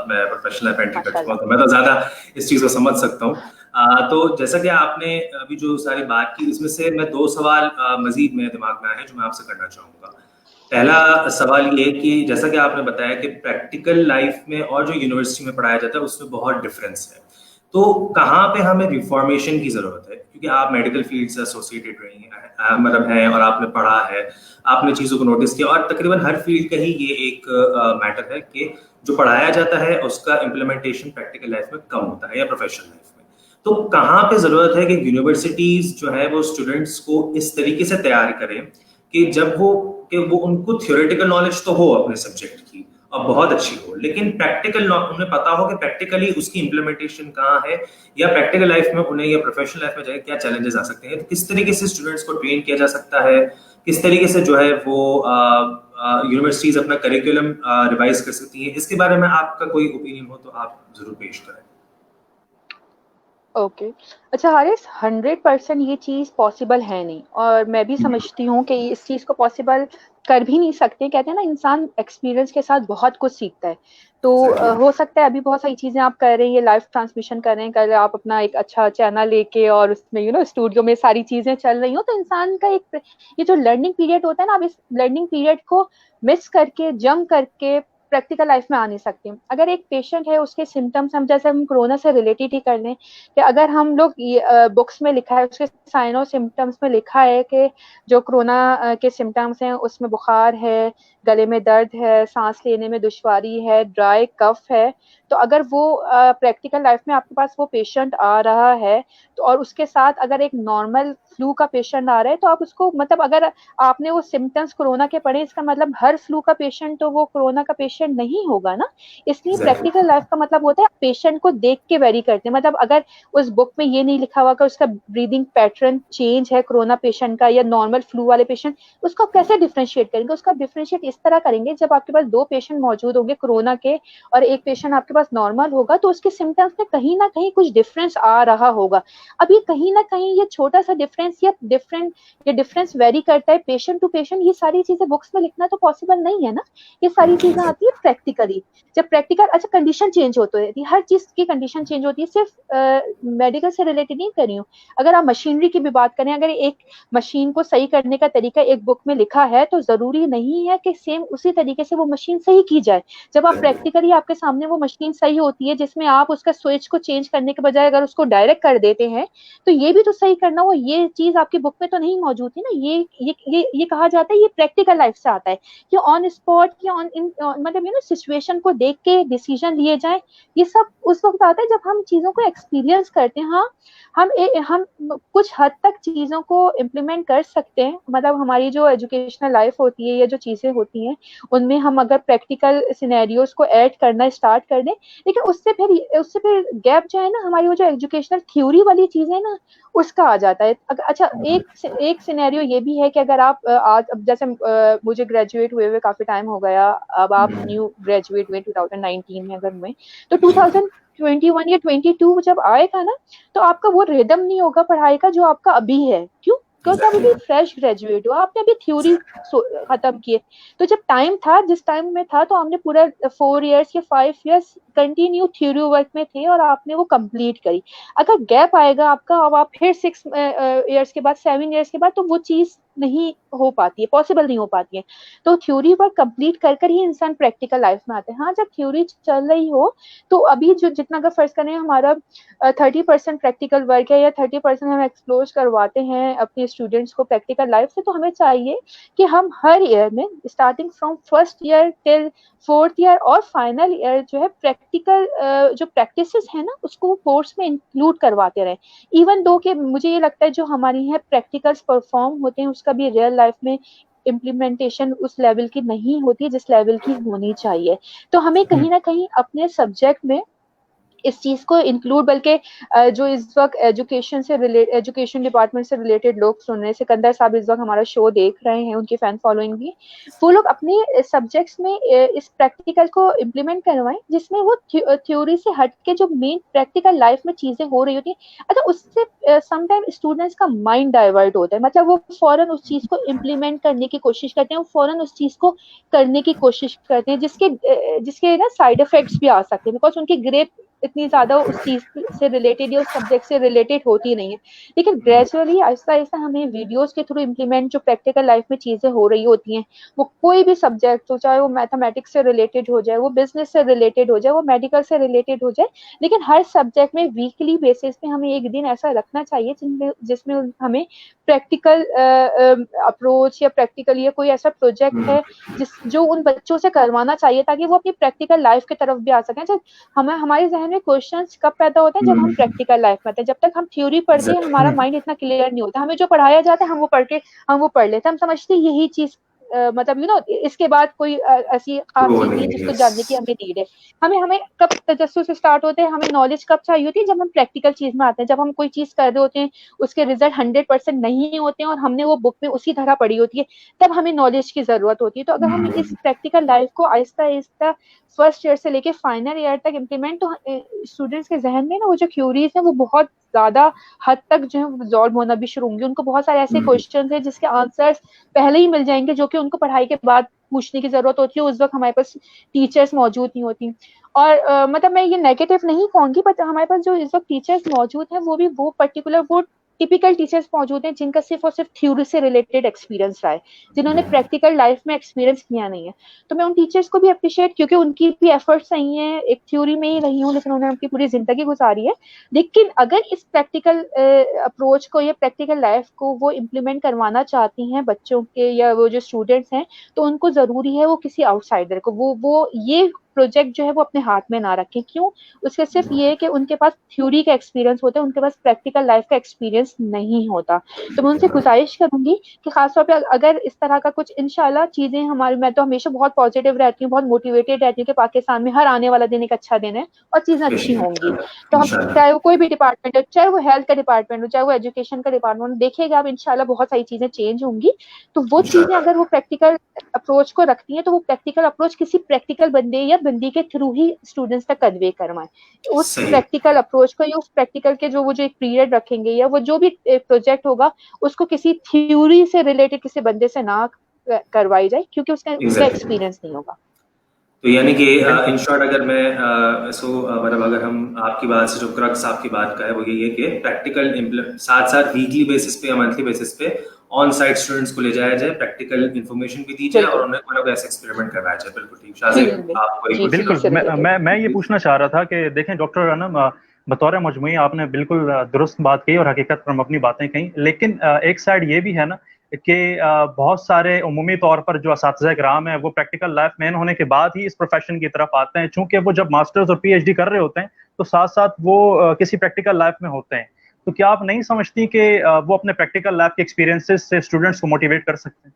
मैं प्रोफेशनल अप्रेंटिस कर चुका हूँ, तो मैं तो ज़्यादा इस चीज़ को समझ सकता हूँ। तो जैसा कि आपने अभी जो सारी बात की, इसमें से मैं 2 सवाल मजीद मेरे दिमाग में आए हैं जो मैं आपसे करना चाहूँगा। पहला सवाल ये कि जैसा कि आपने बताया कि प्रैक्टिकल लाइफ में और जो यूनिवर्सिटी में पढ़ाया जाता है उसमें बहुत डिफरेंस है, तो कहाँ पे हमें रिफॉर्मेशन की ज़रूरत है? क्योंकि आप मेडिकल फील्ड से एसोसिएटेड रही हैं, मतलब हैं, और आपने पढ़ा है, आपने चीज़ों को नोटिस किया, और तकरीबन हर फील्ड का ही ये एक मैटर है कि जो पढ़ाया जाता है उसका इम्प्लीमेंटेशन प्रैक्टिकल लाइफ में कम होता है या प्रोफेशनल लाइफ में। तो कहाँ पे ज़रूरत है कि यूनिवर्सिटीज़ जो है वो स्टूडेंट्स को इस तरीके से तैयार करें कि वो उनको थ्योरेटिकल नॉलेज तो हो अपने सब्जेक्ट की और बहुत अच्छी हो, लेकिन प्रैक्टिकल उन्हें पता हो कि प्रैक्टिकली उसकी इम्प्लीमेंटेशन कहाँ है, या प्रैक्टिकल लाइफ में उन्हें या प्रोफेशनल लाइफ में जाके क्या चैलेंजेस आ सकते हैं, तो किस तरीके से स्टूडेंट्स को ट्रेन किया जा सकता है, किस तरीके से जो है वो यूनिवर्सिटीज अपना करिकुलम रिवाइज कर सकती हैं, इसके बारे में आपका कोई ओपिनियन हो तो आप जरूर पेश करें। ओके अच्छा हारिस, 100% ये चीज़ पॉसिबल है नहीं, और मैं भी समझती हूँ कि इस चीज़ को पॉसिबल कर भी नहीं सकते। कहते हैं ना, इंसान एक्सपीरियंस के साथ बहुत कुछ सीखता है। तो हो सकता है अभी बहुत सारी चीज़ें आप कर रहे हैं, ये लाइव ट्रांसमिशन कर रहे हैं, कल आप अपना एक अच्छा चैनल लेके और उसमें स्टूडियो में सारी चीज़ें चल रही हो, तो इंसान का एक ये जो लर्निंग पीरियड होता है ना, आप इस लर्निंग पीरियड को मिस करके, जंप करके प्रैक्टिकल लाइफ में आ नहीं सकते। अगर एक पेशेंट है, उसके सिम्टम्स हम कोरोना से रिलेटेड ही कर लें, कि अगर हम लोग बुक्स में लिखा है, उसके साइन और सिम्टम्स में लिखा है कि जो कोरोना के सिम्टम्स हैं उसमें बुखार है, गले में दर्द है, सांस लेने में दुश्वारी है, ड्राई कफ है, तो अगर वो प्रैक्टिकल लाइफ में आपके पास वो पेशेंट आ रहा है, तो और उसके साथ अगर एक नॉर्मल फ्लू का पेशेंट आ रहा है, तो आप उसको, मतलब अगर आपने वो सिम्टम्स कोरोना के पढ़े, इसका मतलब हर फ्लू का पेशेंट तो वो कोरोना का पेशेंट नहीं होगा ना। इसलिए प्रैक्टिकल लाइफ का मतलब होता है पेशेंट को देख के वेरी करते हैं। मतलब अगर उस बुक में ये नहीं लिखा हुआ कि उसका ब्रीदिंग पैटर्न चेंज है कोरोना पेशेंट का या नॉर्मल फ्लू वाले पेशेंट, उसको आप कैसे डिफरेंशिएट करेंगे? उसका डिफरेंशिएट इस तरह करेंगे, जब आपके पास 2 पेशेंट मौजूद होंगे कोरोना के और एक पेशेंट आपके पास नॉर्मल होगा, तो उसके सिम्टम्स में कहीं ना कहीं कुछ डिफरेंस आ रहा होगा। अब ये कहीं ना कहीं ये छोटा सा डिफरेंस या डिफरेंस वेरी करता है पेशेंट टू पेशेंट, ये सारी चीजें बुक्स में लिखना तो पॉसिबल नहीं है ना। ये सारी चीजें आती है प्रैक्टिकली। जब प्रैक्टिकल, अच्छा कंडीशन चेंज होती है, हर चीज की कंडीशन चेंज होती है, सिर्फ मेडिकल से रिलेटेड नहीं कर रही हूँ। अगर आप मशीनरी की भी बात करें, अगर एक मशीन को सही करने का तरीका एक बुक में लिखा है, तो जरूरी नहीं है कि सेम उसी तरीके से वो मशीन सही की जाए। जब आप प्रैक्टिकली आपके सामने वो मशीन सही होती है, जिसमें आप उसका स्विच को चेंज करने के बजाय अगर उसको डायरेक्ट कर देते हैं, तो ये भी तो सही करना हो। ये चीज आपकी बुक में तो नहीं मौजूद थी ना। ये कहा जाता है, ये प्रैक्टिकल लाइफ से आता है कि ऑन स्पॉट या ऑन इन मतलब सिचुएशन को देख के डिसीजन लिए जाए। ये सब उस वक्त आता है जब हम चीजों को एक्सपीरियंस करते हैं। हाँ, हम कुछ हद तक चीजों को इम्प्लीमेंट कर सकते हैं। मतलब हमारी जो एजुकेशनल लाइफ होती है या जो चीजें होती हैं, उनमें हम अगर प्रैक्टिकल सिनेरियोज को ऐड करना स्टार्ट कर दें, लेकिन उससे फिर गैप जो है ना, हमारी वो जो एजुकेशनल थ्योरी वाली चीजें ना, उसका आ जाता है। अच्छा, एक सिनेरियो ये भी है कि अगर आप आज, अब जैसे मुझे ग्रेजुएट हुए काफी टाइम हो गया, अब आप न्यू ग्रेजुएट हुए 2019 में अगर हुए, तो 2021 या 22 जब आएगा ना, तो आपका वो रिदम नहीं होगा पढ़ाई का जो आपका अभी है। क्यों? क्योंकि आप अभी फ्रेश ग्रेजुएट हो, आपने अभी थ्योरी खत्म किए। तो जब टाइम था, जिस टाइम में था, तो हमने पूरा 4 इयर्स या 5 इयर्स कंटिन्यू थ्योरी वर्क में थे और आपने वो कंप्लीट करी। अगर गैप आएगा आपका, अब आप फिर 6 इयर्स के बाद, 7 इयर्स के बाद, तो वो चीज नहीं हो पाती है, पॉसिबल नहीं हो पाती है। तो थ्योरी वर्क कंप्लीट कर ही इंसान प्रैक्टिकल लाइफ में आता है। हाँ, जब थ्योरी चल रही हो, तो अभी जो जितना अगर फर्ज करें हमारा 30% प्रैक्टिकल वर्क है या 30% हम एक्सप्लोर करवाते हैं अपने स्टूडेंट्स को प्रैक्टिकल लाइफ से, तो हमें चाहिए कि हम हर ईयर में starting from first year till 4th year और फाइनल ईयर जो है प्रैक्टिकल जो प्रैक्टिसेस है ना, उसको कोर्स में इंक्लूड करवाते रहे। इवन दो के मुझे ये लगता है जो हमारी है प्रैक्टिकल्स परफॉर्म होते हैं, उसका भी रियल लाइफ में इम्प्लीमेंटेशन उस लेवल की नहीं होती जिस लेवल की होनी चाहिए। तो हमें कहीं ना कहीं अपने सब्जेक्ट में इस चीज को इंक्लूड, बल्कि जो इस वक्त एजुकेशन डिपार्टमेंट से रिलेटेड लोग सुन रहे हैं, सिकंदर साहब इस वक्त हमारा शो देख रहे हैं, उनकी फैन फॉलोइंग भी, वो लोग अपने सब्जेक्ट्स में इस प्रैक्टिकल को इम्प्लीमेंट करवाएं, जिसमें वो थ्योरी से हट के जो मेन प्रैक्टिकल लाइफ में चीजें हो रही होती हैं, अच्छा उससे समटाइम स्टूडेंट्स का माइंड डाइवर्ट होता है, मतलब वो फौरन उस चीज को इम्प्लीमेंट करने की कोशिश करते हैं, वो फौरन उस चीज को करने की कोशिश करते हैं, जिसके ना साइड इफेक्ट्स भी आ सकते हैं, बिकॉज उनकी ग्रेप इतनी ज्यादा उस चीज से रिलेटेड या उस सब्जेक्ट से रिलेटेड होती नहीं है। लेकिन ग्रेजुअली आहिस्ता आहिस्ता हमें वीडियोस के थ्रू इम्प्लीमेंट जो प्रैक्टिकल लाइफ में चीजें हो रही होती हैं, वो कोई भी सब्जेक्ट हो, चाहे वो मैथमेटिक्स से रिलेटेड हो जाए, वो बिजनेस से रिलेटेड हो जाए, वो मेडिकल से रिलेटेड हो जाए, लेकिन हर सब्जेक्ट में वीकली बेसिस पे हमें एक दिन ऐसा रखना चाहिए जिसमें हमें प्रैक्टिकल अप्रोच या प्रैक्टिकल या कोई ऐसा प्रोजेक्ट है जो उन बच्चों से करवाना चाहिए, ताकि वो अपनी प्रैक्टिकल लाइफ की तरफ भी आ सकें। हमारे जहन में क्वेश्चंस कब पैदा होते हैं, जब हम प्रैक्टिकल लाइफ में आते हैं। जब तक हम थ्योरी पढ़ते हैं हमारा माइंड इतना क्लियर नहीं होता, हमें जो पढ़ाया जाता है हम वो पढ़ लेते हैं, हम समझते हैं यही चीज मतलब इसके बाद कोई ऐसी खास चीज नहीं जिसको जानने की हमें नीड है। हमें कब तजस्सुस स्टार्ट होते हैं, हमें नॉलेज कब चाहिए होती है, जब हम प्रैक्टिकल चीज में आते हैं, जब हम कोई चीज कर रहे होते हैं, उसके रिजल्ट 100% नहीं होते हैं और हमने वो बुक में उसी तरह पढ़ी होती है, तब हमें नॉलेज की जरूरत होती है। तो अगर हम इस प्रैक्टिकल लाइफ को आहिस्ता आहिस्ता फर्स्ट ईयर से लेके फाइनल ईयर तक इम्प्लीमेंट, तो स्टूडेंट्स के जहन में ना वो जो क्यूरीज है वो बहुत ज्यादा हद तक जो है रिजॉल्व होना भी शुरू होंगे। उनको बहुत सारे ऐसे क्वेश्चंस हैं जिसके आंसर्स पहले ही मिल जाएंगे, जो कि उनको पढ़ाई के बाद पूछने की जरूरत होती है, उस वक्त हमारे पास टीचर्स मौजूद नहीं होती। और मतलब मैं ये नेगेटिव नहीं कहूंगी, बट हमारे पास जो इस वक्त टीचर्स मौजूद हैं वो भी वो पर्टिकुलर वो टिपिकल टीचर्स मौजूद हैं जिनका सिर्फ और सिर्फ थ्योरी से रिलेटेड एक्सपीरियंस रहा है, जिन्होंने प्रैक्टिकल लाइफ में एक्सपीरियंस किया नहीं है। तो मैं उन टीचर्स को भी अप्रिशिएट, क्योंकि उनकी भी एफर्ट्स सही हैं, एक थ्योरी में ही रही हूँ लेकिन उन्होंने अपनी पूरी जिंदगी गुजारी है। लेकिन अगर इस प्रैक्टिकल अप्रोच को या प्रैक्टिकल लाइफ को वो इम्प्लीमेंट करवाना चाहती हैं बच्चों के या वो जो स्टूडेंट्स हैं, तो उनको जरूरी है वो किसी आउटसाइडर को वो ये प्रोजेक्ट जो है वो अपने हाथ में ना रखें। क्यों? उसके सिर्फ ये है कि उनके पास थ्योरी का एक्सपीरियंस होता है, उनके पास प्रैक्टिकल लाइफ का एक्सपीरियंस नहीं होता। तो मैं उनसे गुजारिश करूंगी कि खासतौर पे अगर इस तरह का कुछ इंशाल्लाह चीजें हमारी, मैं तो हमेशा बहुत पॉजिटिव रहती हूँ, बहुत मोटिवेटेड रहती हूँ कि पाकिस्तान में हर आने वाला दिन एक अच्छा दिन है और चीजें अच्छी होंगी। तो हम चाहे वो कोई भी डिपार्टमेंट हो, चाहे वो हेल्थ का डिपार्टमेंट हो, चाहे वो एजुकेशन का डिपार्टमेंट हो, देखिएगा आप इंशाल्लाह बहुत सारी चीजें चेंज होंगी। तो वो चीजें अगर वो प्रैक्टिकल अप्रोच को रखती हैं, तो वो प्रैक्टिकल अप्रोच किसी प्रैक्टिकल बंदे या बंदी के थ्रू ही स्टूडेंट्स तक कन्वे करवाएं। उस प्रैक्टिकल अप्रोच को या उस प्रैक्टिकल के जो एक पीरियड रखेंगे या वो जो भी प्रोजेक्ट होगा, उसको किसी थ्योरी से रिलेटेड किसी बंदे से ना करवाई जाए, क्योंकि उसका एक्सपीरियंस नहीं होगा। तो यानी कि इन शॉर्ट अगर मैं मतलब अगर हम आपकी बात से जो क्रक्स आपकी बात का है वो यही है कि प्रैक्टिकल साथ साथ वीकली बेसिस पे या मंथली बेसिस पे ऑन साइट स्टूडेंट्स को ले जाया जाए, प्रैक्टिकल इन्फॉर्मेशन भी दी जाए और उन्हें ऐसे एक्सपेरिमेंट करवाया जाए। बिल्कुल ठीक। शाज़िब, आपको बिल्कुल मैं ये पूछना चाह रहा था कि देखें डॉक्टर अनम, बतौर मजमुई आपने बिल्कुल दुरुस्त बात कही और हकीकत पर हम अपनी बातें कही, लेकिन एक साइड ये भी है ना कि बहुत सारे उमूमी तौर पर जो असातिज़ा किराम है वो प्रैक्टिकल लाइफ में होने के बाद ही इस प्रोफेशन की तरफ आते हैं, चूंकि वो जब मास्टर्स और पीएचडी कर रहे होते हैं तो साथ साथ वो किसी प्रैक्टिकल लाइफ में होते हैं। तो क्या आप नहीं समझती कि वो अपने प्रैक्टिकल लाइफ के एक्सपीरियंसेस से स्टूडेंट्स को मोटिवेट कर सकते हैं?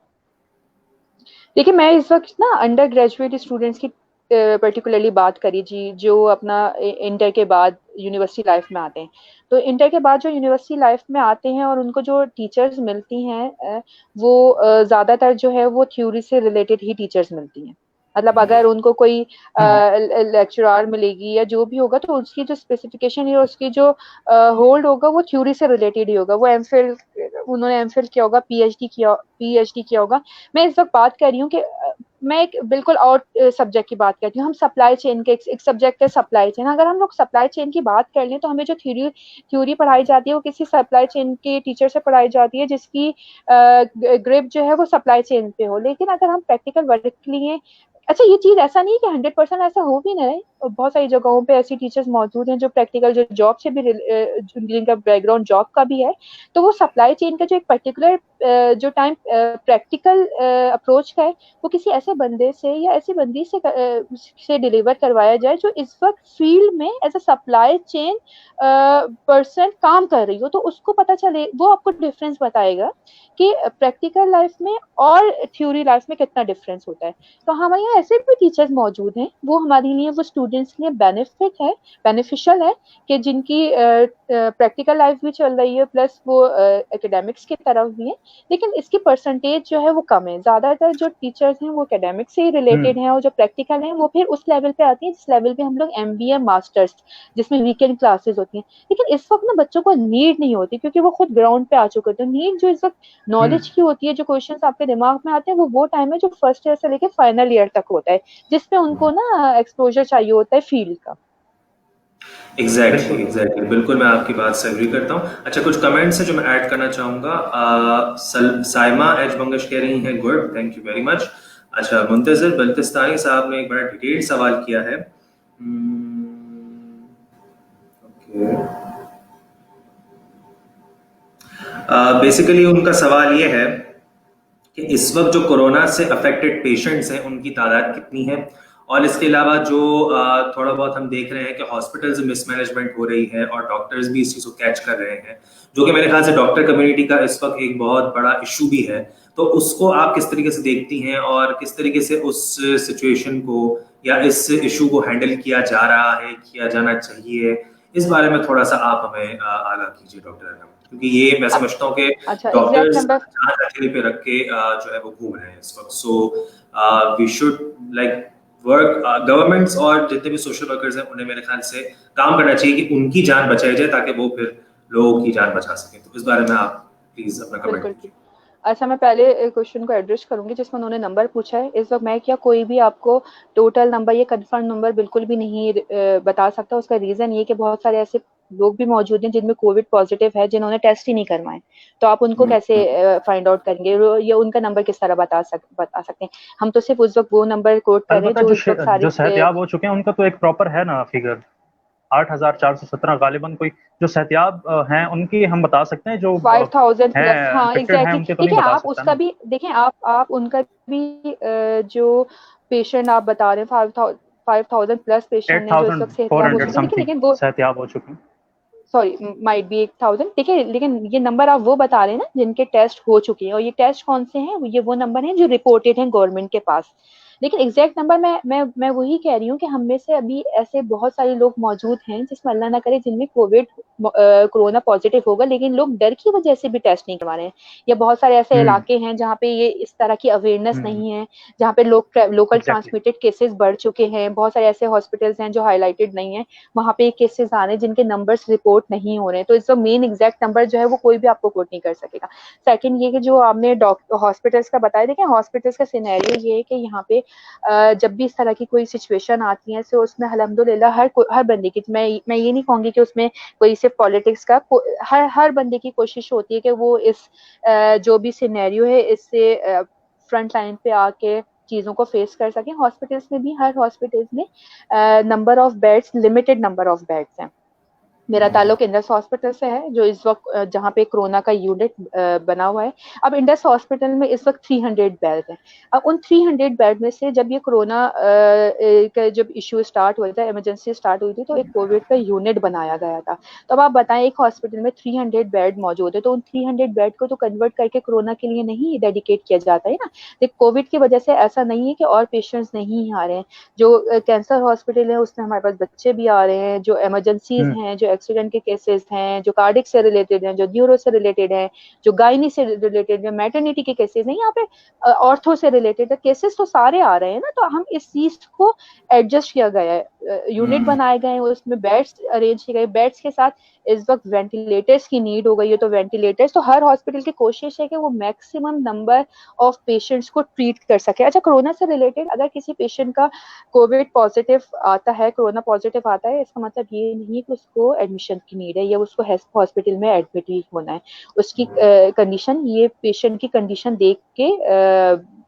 देखिए, मैं इस वक्त ना अंडर ग्रेजुएट स्टूडेंट्स की पर्टिकुलरली बात करी जी, जो अपना इंटर के बाद यूनिवर्सिटी लाइफ में आते हैं। तो इंटर के बाद जो यूनिवर्सिटी लाइफ में आते हैं और उनको जो टीचर्स मिलती हैं वो ज़्यादातर जो है वो थ्योरी से रिलेटेड ही टीचर्स मिलती हैं। मतलब अगर उनको कोई लेक्चरर मिलेगी या जो भी होगा, तो उसकी जो स्पेसिफिकेशन या उसकी जो होल्ड होगा वो थ्योरी से रिलेटेड ही होगा। वो उन्होंने एमफिल किया होगा, पीएचडी किया होगा। मैं इस वक्त बात कर रही हूँ कि मैं एक बिल्कुल और सब्जेक्ट की बात करती हूँ। हम सप्लाई चेन के एक सब्जेक्ट है सप्लाई चेन। अगर हम लोग सप्लाई चेन की बात कर लें तो हमें जो थ्योरी पढ़ाई जाती है वो किसी सप्लाई चेन के टीचर से पढ़ाई जाती है जिसकी ग्रिप जो है वो सप्लाई चेन पे हो। लेकिन अगर हम प्रैक्टिकल वर्क के लिए, अच्छा ये चीज ऐसा नहीं कि 100% ऐसा हो भी ना रहे, बहुत सारी जगहों पे ऐसी टीचर्स मौजूद हैं जो प्रैक्टिकल जो जॉब से भी जिनका बैकग्राउंड जॉब का भी है, तो वो सप्लाई चेन का जो एक पर्टिकुलर जो टाइम प्रैक्टिकल अप्रोच का है वो किसी ऐसे बंदे से या ऐसी बंदी से डिलीवर करवाया जाए जो इस वक्त फील्ड में as a supply chain person काम कर रही हो। तो उसको पता चले, वो आपको डिफरेंस बताएगा कि प्रैक्टिकल लाइफ में और थ्योरी लाइफ में कितना डिफरेंस होता है। तो हमारे यहाँ ऐसे भी टीचर्स मौजूद हैं, वो हमारे लिए वो स्टूडेंट स्टूडेंट्स के लिए बेनिफिशियल है कि जिनकी प्रैक्टिकल लाइफ भी चल रही है प्लस वो एकेडमिक्स की तरफ भी है, लेकिन इसकी परसेंटेज जो है वो कम है। ज्यादातर जो टीचर्स हैं वो एकेडमिक्स से ही रिलेटेड हैं और जो प्रैक्टिकल हैं वो फिर उस लेवल पे आती है जिस लेवल पे हम लोग MBA मास्टर्स जिसमें वीकेंड क्लासेस होती हैं। लेकिन इस वक्त ना बच्चों को नीड नहीं होती क्योंकि वो खुद ग्राउंड पे आ चुके होते हैं। नीड जो इस वक्त नॉलेज की होती है, जो क्वेश्चंस आपके दिमाग में आते हैं, वो टाइम है जो फर्स्ट ईयर से लेकर फाइनल ईयर तक होता है, जिसपे उनको ना एक्सपोजर चाहिए होता है फील्ड का। एग्जैक्टली बिल्कुल मैं आपकी बात से एग्री करता हूँ। अच्छा, कुछ कमेंट्स है जो मैं ऐड करना चाहूंगा। साइमा एच बंगश कह रही हैं good, thank you very much. अच्छा, मुंतजिर बल्तिस्तानी साहब ने एक बड़ा डिटेल सवाल किया है। ओके, बेसिकली उनका सवाल ये है कि इस वक्त जो कोरोना से अफेक्टेड पेशेंट्स हैं उनकी तादाद कितनी है, और इसके अलावा जो थोड़ा बहुत हम देख रहे हैं कि हॉस्पिटल्स में मिसमैनेजमेंट हो रही है और डॉक्टर्स भी इस चीज़ को कैच कर रहे हैं, जो कि मेरे ख्याल से डॉक्टर कम्युनिटी का इस वक्त एक बहुत बड़ा इशू भी है। तो उसको आप किस तरीके से देखती हैं और किस तरीके से उस सिचुएशन को या इस इशू को हैंडल किया जा रहा है, किया जाना चाहिए, इस बारे में थोड़ा सा आप हमें आगाह कीजिए डॉक्टर अनम, क्योंकि ये मैं समझता हूँ कि डॉक्टर्स जांच हथेली पे रख के जो है वो घूम रहे हैं इस वक्त। So we should like work, governments और जितने भी सोशल वर्कर्स हैं उन्हें मेरे ख्याल से काम करना चाहिए कि उनकी जान बचाई जाए ताकि वो फिर लोगों की जान बचा सकें। तो इस बारे में आप प्लीज अपना कमेंट कीजिए। अच्छा, मैं पहले क्वेश्चन को एड्रेस करूंगी जिसमें उन्होंने नंबर पूछा है। इस वक्त मैं क्या कोई भी आपको टोटल नंबर या कंफर्म नंबर बिल्कुल भी नहीं बता सकता। उसका रीजन ये कि बहुत सारे ऐसे लोग भी मौजूद हैं जिनमें कोविड पॉजिटिव है, जिन्होंने टेस्ट ही नहीं करवाए। तो आप उनको कैसे फाइंड आउट करेंगे या उनका नंबर किस तरह बता सकते हैं? हम तो सिर्फ उस वक्त वो नंबर कोट कर रहे हैं जो इस वक्त सारी जो सेहतयाब हो चुके हैं उनका तो एक प्रॉपर है ना फिगर 8,417 गालिबन। कोई जो सेहतयाब हैं उनकी हम बता सकते हैं, जो 5,000 प्लस। हाँ एग्जैक्टली, उनके तो देखिए नहीं बता आप सकता उसका भी देखें, आप उनका भी जो पेशेंट आप बता रहे हैं 5,000 प्लस पेशेंट ने जो इस वक्त सेहतयाब हो चुके हैं, लेकिन वो सेहतयाब हो चुके हैं, सॉरी माइट बी 1,000। देखिए, लेकिन ये नंबर आप वो बता रहे हैं ना जिनके टेस्ट हो चुके हैं, और ये टेस्ट कौन से हैं? ये वो नंबर हैं जो रिपोर्टेड हैं गवर्नमेंट के पास। लेकिन एग्जैक्ट नंबर मैं वही कह रही हूँ कि हम में से अभी ऐसे बहुत सारे लोग मौजूद हैं जिसमें अल्लाह ना करे जिनमें कोरोना पॉजिटिव होगा, लेकिन लोग डर की वजह से भी टेस्ट नहीं करवा रहे हैं। या बहुत सारे ऐसे इलाके हैं जहाँ पे ये इस तरह की अवेयरनेस नहीं है, जहाँ पे लोकल ट्रांसमिटेड केसेस बढ़ चुके हैं। बहुत सारे ऐसे हॉस्पिटल्स हैं जो हाईलाइटेड नहीं है, वहाँ पे केसेस आ रहे हैं जिनके नंबर्स रिपोर्ट नहीं हो रहे हैं। तो इसका मेन एग्जैक्ट नंबर जो है वो कोई भी आपको कोट नहीं कर सकेगा। सेकंड ये कि जो आपने हॉस्पिटल्स का बताया, देखिए हॉस्पिटल्स का सिनेरियो ये है कि यहाँ पे जब भी इस तरह की कोई सिचुएशन आती है तो उसमें अल्हम्दुलिल्लाह हर बंदे की, मैं ये नहीं कहूंगी कि उसमें कोई सिर्फ पॉलिटिक्स का, हर बंदे की कोशिश होती है कि वो इस जो भी सिनेरियो है इससे फ्रंट लाइन पे आके चीजों को फेस कर सकें। हॉस्पिटल्स में भी, हर हॉस्पिटल्स में number of beds, limited number of beds हैं। मेरा ताल्लुक इंडस हॉस्पिटल से है जो इस वक्त जहाँ पे कोरोना का यूनिट बना हुआ है। अब इंडस हॉस्पिटल में इस वक्त 300 बेड हैं। अब उन 300 बेड में से जब ये कोरोना का जब इश्यू स्टार्ट हुआ था, इमरजेंसी स्टार्ट हुई थी, तो एक कोविड का यूनिट बनाया गया था। तो अब आप बताएं, एक हॉस्पिटल में 300 बेड मौजूद है, तो उन 300 बेड को तो कन्वर्ट करके कोरोना के लिए नहीं डेडिकेट किया जाता है ना। देख, कोविड की वजह से ऐसा नहीं है कि और पेशेंट्स नहीं आ रहे हैं। जो कैंसर हॉस्पिटल है उसमें हमारे पास बच्चे भी आ रहे हैं, जो इमरजेंसीज हैं, जो एक्सीडेंट के केसेस हैं, जो कार्डिक से रिलेटेड हैं, जो न्यूरो से रिलेटेड हैं, जो गायनी से रिलेटेड है, मैटरनिटी के केसेस हैं, यहाँ पे ऑर्थो से रिलेटेड है, केसेस तो सारे आ रहे हैं ना। तो हम इस चीज को एडजस्ट किया गया है, यूनिट बनाए गए हैं, उसमें बेड्स अरेंज किए गए। बेड्स के साथ इस वक्त वेंटिलेटर्स की नीड हो गई है, तो वेंटिलेटर्स तो हर हॉस्पिटल की कोशिश है कि वो मैक्सिमम नंबर ऑफ पेशेंट्स को ट्रीट कर सके। अच्छा, कोरोना से रिलेटेड अगर किसी पेशेंट का कोविड पॉजिटिव आता है, कोरोना पॉजिटिव आता है, इसका मतलब ये नहीं कि उसको एडमिशन की नीड है या उसको हॉस्पिटल में एडमिट ही होना है। उसकी कंडीशन, ये पेशेंट की कंडीशन देख के